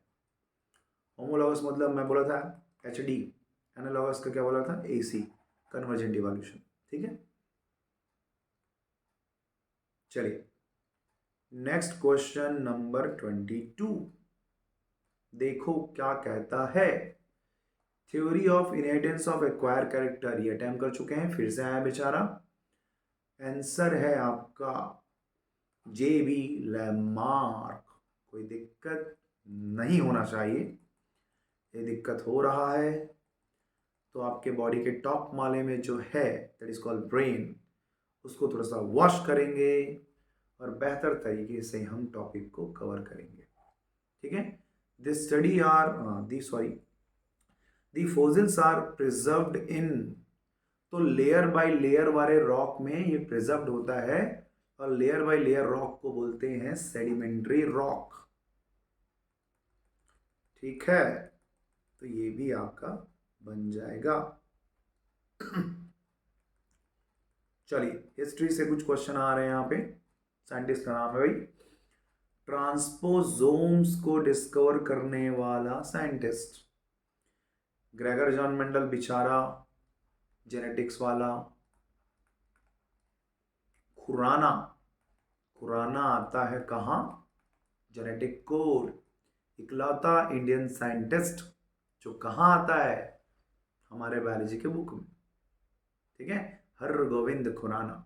होमोलॉगस मतलब मैं बोला था HD, एनालॉगस का क्या बोला था AC, कन्वर्जेंट इवोल्यूशन। ठीक है, चलिए नेक्स्ट क्वेश्चन नंबर 22, देखो क्या कहता है। Theory of inheritance of acquire character, ये अटेम्प्ट कर चुके हैं, फिर से आया बेचारा। आंसर है आपका JB लैमार्क, कोई दिक्कत नहीं होना चाहिए, ये दिक्कत हो रहा है तो आपके बॉडी के टॉप माले में जो है दैट इज कॉल्ड ब्रेन, उसको थोड़ा सा वॉश करेंगे और बेहतर तरीके से हम टॉपिक को कवर करेंगे। ठीक है, this study are the fossils are preserved in, तो लेयर बाय लेयर वाले रॉक में ये प्रिजर्व्ड होता है और लेयर बाय लेयर रॉक को बोलते हैं सेडिमेंट्री रॉक। ठीक है, तो ये भी आपका बन जाएगा। चलिए हिस्ट्री से कुछ क्वेश्चन आ रहे हैं यहाँ पे। साइंटिस्ट का नाम है भाई, ट्रांसपोसोम्स को डिस्कवर करने वाला साइंटिस्ट ग्रेगर जॉन मेंडल, बेचारा जेनेटिक्स वाला। खुराना, खुराना आता है कहाँ, जेनेटिक कोड, इकलौता इंडियन साइंटिस्ट जो कहाँ आता है, हमारे बायोलॉजी के बुक में। ठीक है, हरगोविंद खुराना।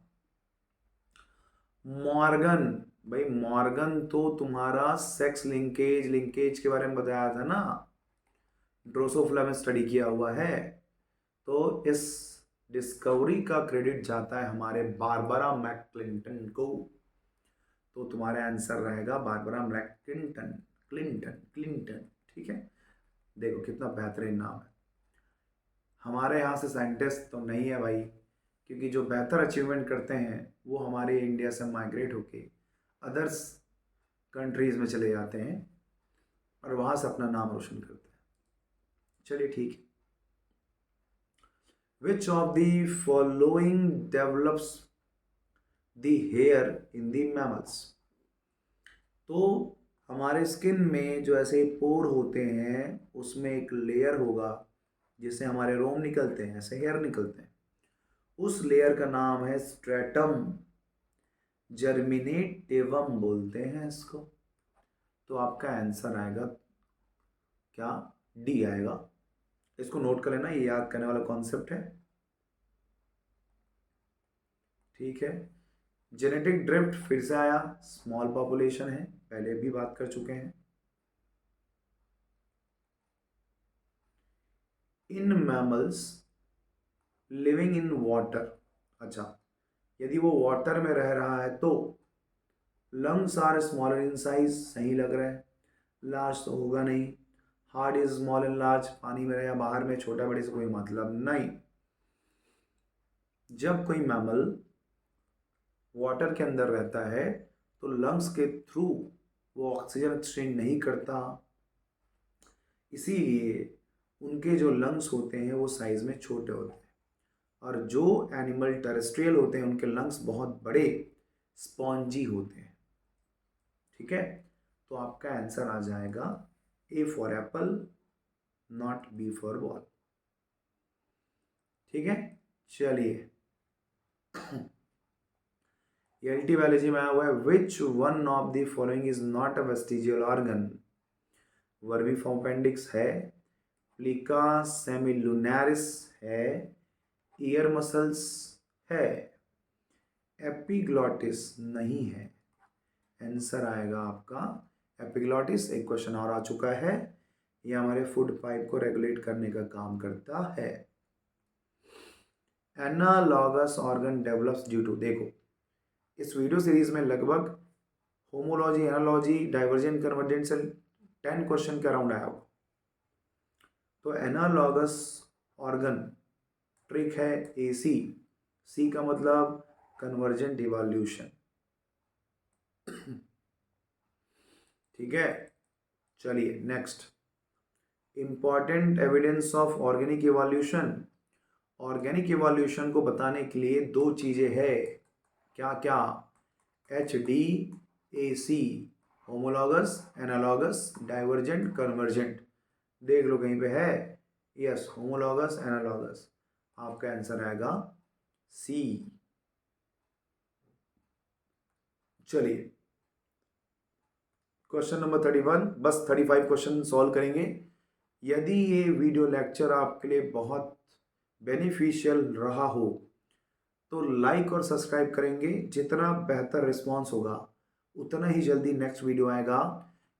मॉर्गन, भाई मॉर्गन तो तुम्हारा सेक्स लिंकेज के बारे में बताया था ना, ड्रोसोफिला में स्टडी किया हुआ है। तो इस डिस्कवरी का क्रेडिट जाता है हमारे बारबरा मैकक्लिंटन को। तो तुम्हारा आंसर रहेगा बारबरा मैकक्लिंटन, क्लिंटन। ठीक है, देखो कितना बेहतरीन नाम है। हमारे यहाँ से साइंटिस्ट तो नहीं है भाई, क्योंकि जो बेहतर अचीवमेंट करते हैं वो हमारे इंडिया से माइग्रेट होके अदर्स कंट्रीज में चले जाते हैं और वहाँ से अपना नाम रोशन करते हैं। चलिए ठीक है, which of the following develops the here in the mammals, तो हमारे स्किन में जो ऐसे पोर होते हैं उसमें एक लेयर होगा जिससे हमारे रोम निकलते हैं, ऐसे हेयर निकलते हैं। उस लेयर का नाम है स्ट्रेटम जर्मिनेटिवम बोलते हैं इसको। तो आपका आंसर आएगा क्या, डी आएगा। इसको नोट कर लेना, ये याद करने वाला कॉन्सेप्ट है। ठीक है, जेनेटिक ड्रिफ्ट फिर से आया, स्मॉल पॉपुलेशन है, पहले भी बात कर चुके हैं। In mammals living in water, अच्छा यदि वो वाटर में रह रहा है तो lungs are smaller in size, सही लग रहा है, लार्ज तो होगा नहीं। Heart is small in large, पानी में रहे या बाहर में, छोटा बड़े से कोई मतलब नहीं। जब कोई मैमल वाटर के अंदर रहता है तो लंग्स के थ्रू वो ऑक्सीजन एक्सचेंज नहीं करता, इसीलिए उनके जो लंग्स होते हैं वो साइज में छोटे होते हैं। और जो एनिमल टेरेस्ट्रियल होते हैं उनके लंग्स बहुत बड़े स्पॉन्जी होते हैं। ठीक है, तो आपका आंसर आ जाएगा A for Apple, not be for ball. ठीक है, चलिए एलटी बायोलॉजी में आया हुआ है, विच one of the following is not a vestigial organ, vermiform appendix है, प्लिका सेमिलुनारिस है, ईयर मसल्स है, एपिग्लॉटिस नहीं है। आंसर आएगा आपका एपिग्लॉटिस। एक क्वेश्चन और आ चुका है, ये हमारे फूड पाइप को रेगुलेट करने का काम करता है। Analogous organ develops due to, देखो इस वीडियो सीरीज में लगभग होमोलॉजी, एनालॉजी, डाइवर्जेंट, कन्वर्जेंट से 10 क्वेश्चन के अराउंड आया होगा। तो एनालॉगस ऑर्गन ट्रिक है AC, C का मतलब कन्वर्जेंट इवोल्यूशन। ठीक है, चलिए next, important evidence of organic evolution. Organic evolution को बताने के लिए 2 चीजें है, क्या क्या, HDAC, homologous, analogous, divergent, convergent. देख लो कहीं पे है, यस होमोलॉगस एनालॉगस। आपका आंसर आएगा C। चलिए क्वेश्चन नंबर 31, बस 35 क्वेश्चन सॉल्व करेंगे। यदि ये वीडियो लेक्चर आपके लिए बहुत बेनिफिशियल रहा हो तो लाइक और सब्सक्राइब करेंगे। जितना बेहतर रिस्पांस होगा उतना ही जल्दी नेक्स्ट वीडियो आएगा।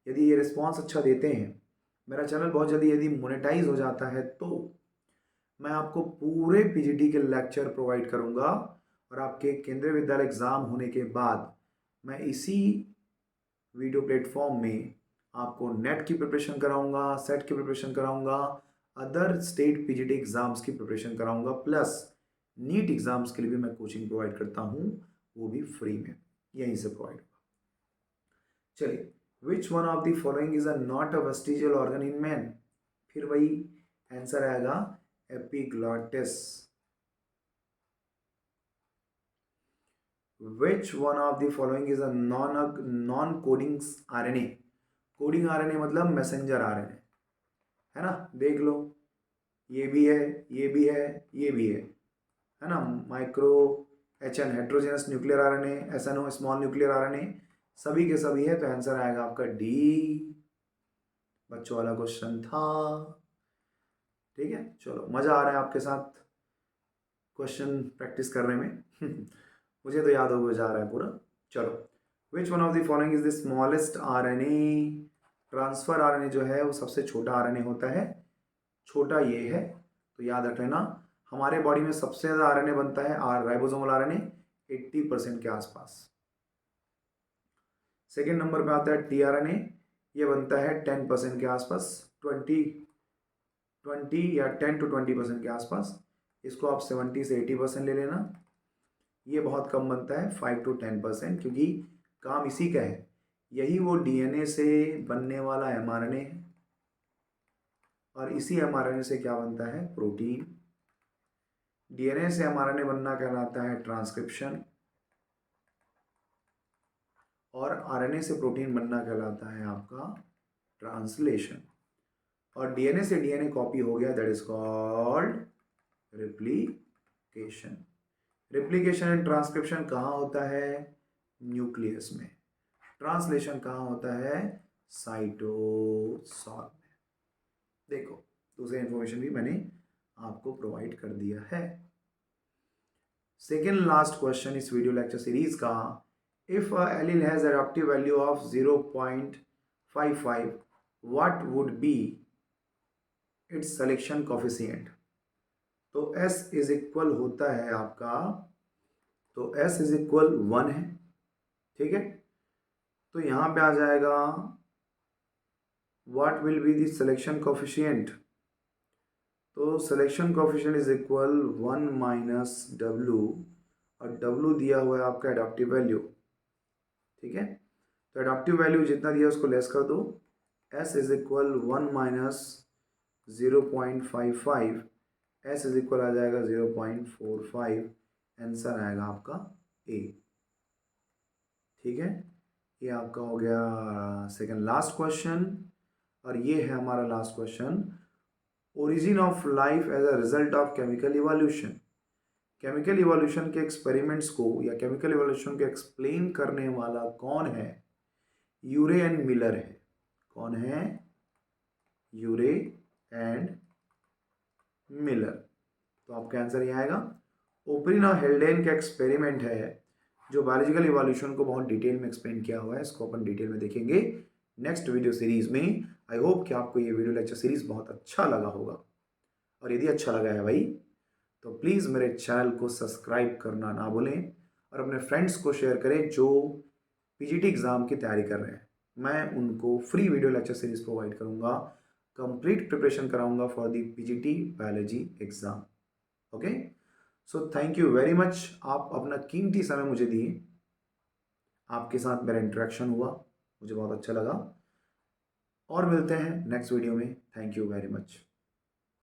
यदि ये रिस्पांस अच्छा देते हैं, मेरा चैनल बहुत जल्दी यदि मोनेटाइज हो जाता है तो मैं आपको पूरे पीजीटी के लेक्चर प्रोवाइड करूंगा, और आपके केंद्रीय विद्यालय एग्ज़ाम होने के बाद मैं इसी वीडियो प्लेटफॉर्म में आपको नेट की प्रिपरेशन कराऊंगा, सेट की प्रिपरेशन कराऊंगा, अदर स्टेट पीजीटी एग्ज़ाम्स की प्रिपरेशन कराऊंगा, प्लस नीट एग्ज़ाम्स के लिए भी मैं कोचिंग प्रोवाइड करता हूँ, वो भी फ्री में यहीं से प्रोवाइड होगा। चलिए, which one of the following is a not a vestigial organ in man? फिर वही आंसर आएगा epiglottis. Which one of the following is a non coding RNA? Coding RNA मतलब मैसेंजर आरएनए, है ना? देख लो, ये भी है, ये भी है, ये भी है ना? Micro HN heterogeneous nuclear RNA, SNO small nuclear RNA, सभी के सभी है, तो आंसर आएगा आपका डी। बच्चों वाला क्वेश्चन था। ठीक है, चलो, मजा आ रहा है आपके साथ क्वेश्चन प्रैक्टिस करने में मुझे तो याद हो जा रहा है पूरा। चलो, विच one of the following is the smallest RNA? Transfer RNA जो है वो सबसे छोटा आरएनए होता है, छोटा ये है, तो याद रख लेना। हमारे बॉडी में सबसे ज़्यादा आरएनए बनता है राइबोसोमल आरएनए, 80% के आसपास। सेकेंड नंबर पे आता है टीआरएनए, ये बनता है 10% के आसपास, 20 या 10 to 20% के आसपास। इसको आप 70 से 80% ले लेना। ये बहुत कम बनता है, 5 to 10%, क्योंकि काम इसी का है। यही वो डीएनए से बनने वाला एमआरएनए है, और इसी एमआरएनए से क्या बनता है? प्रोटीन। डीएनए से एमआरएनए बनना कहलाता है ट्रांसक्रिप्शन, और आरएनए से प्रोटीन बनना कहलाता है आपका ट्रांसलेशन। और डीएनए से डीएनए कॉपी हो गया, that is called replication. Replication and transcription कहाँ होता है? न्यूक्लियस में। ट्रांसलेशन कहाँ होता है? साइटोसॉल में। देखो, दूसरा इंफॉर्मेशन भी मैंने आपको प्रोवाइड कर दिया है। सेकेंड लास्ट क्वेश्चन इस वीडियो लेक्चर सीरीज का, if a allele has adaptive value of 0.55, what would be it's selection coefficient? तो S इज इक्वल होता है आपका, तो S इज इक्वल 1 है, ठीक है? तो यहां पे आ जाएगा what will be the selection coefficient? तो selection coefficient is equal 1 minus W, और W दिया हुआ है आपका एडाप्टिव वैल्यू, ठीक है? तो एडाप्टिव वैल्यू जितना दिया उसको लेस कर दो। S is equal 1 minus 0.55, S is equal आ जाएगा 0.45, आंसर आएगा आपका A, ठीक है? ये आपका हो गया सेकंड लास्ट क्वेश्चन, और ये है हमारा last question, origin of life as a result of chemical evolution. Chemical evolution के एक्सपेरिमेंट्स को या केमिकल इवोल्यूशन को एक्सप्लेन करने वाला कौन है? यूरे एंड मिलर है। कौन है? यूरे एंड मिलर। तो आपका आंसर ये आएगा। ओपरिन और हेल्डेन का एक्सपेरिमेंट है जो बायोलॉजिकल इवोल्यूशन को बहुत डिटेल में एक्सप्लेन किया हुआ है, इसको अपन डिटेल में देखेंगे नेक्स्ट वीडियो सीरीज में। आई होप कि आपको ये वीडियो लेक्चर सीरीज बहुत अच्छा लगा होगा, और यदि अच्छा लगा है भाई तो प्लीज़ मेरे चैनल को सब्सक्राइब करना ना भूलें, और अपने फ्रेंड्स को शेयर करें जो पीजीटी एग्ज़ाम की तैयारी कर रहे हैं। मैं उनको free video lecture series provide करूँगा, कंप्लीट प्रिपरेशन कराऊंगा for the PGT biology exam. Okay, so thank you very much. आप अपना कीमती समय मुझे दिए, आपके साथ मेरा इंटरेक्शन हुआ, मुझे बहुत अच्छा लगा, और मिलते हैं नेक्स्ट वीडियो में। Thank you very much.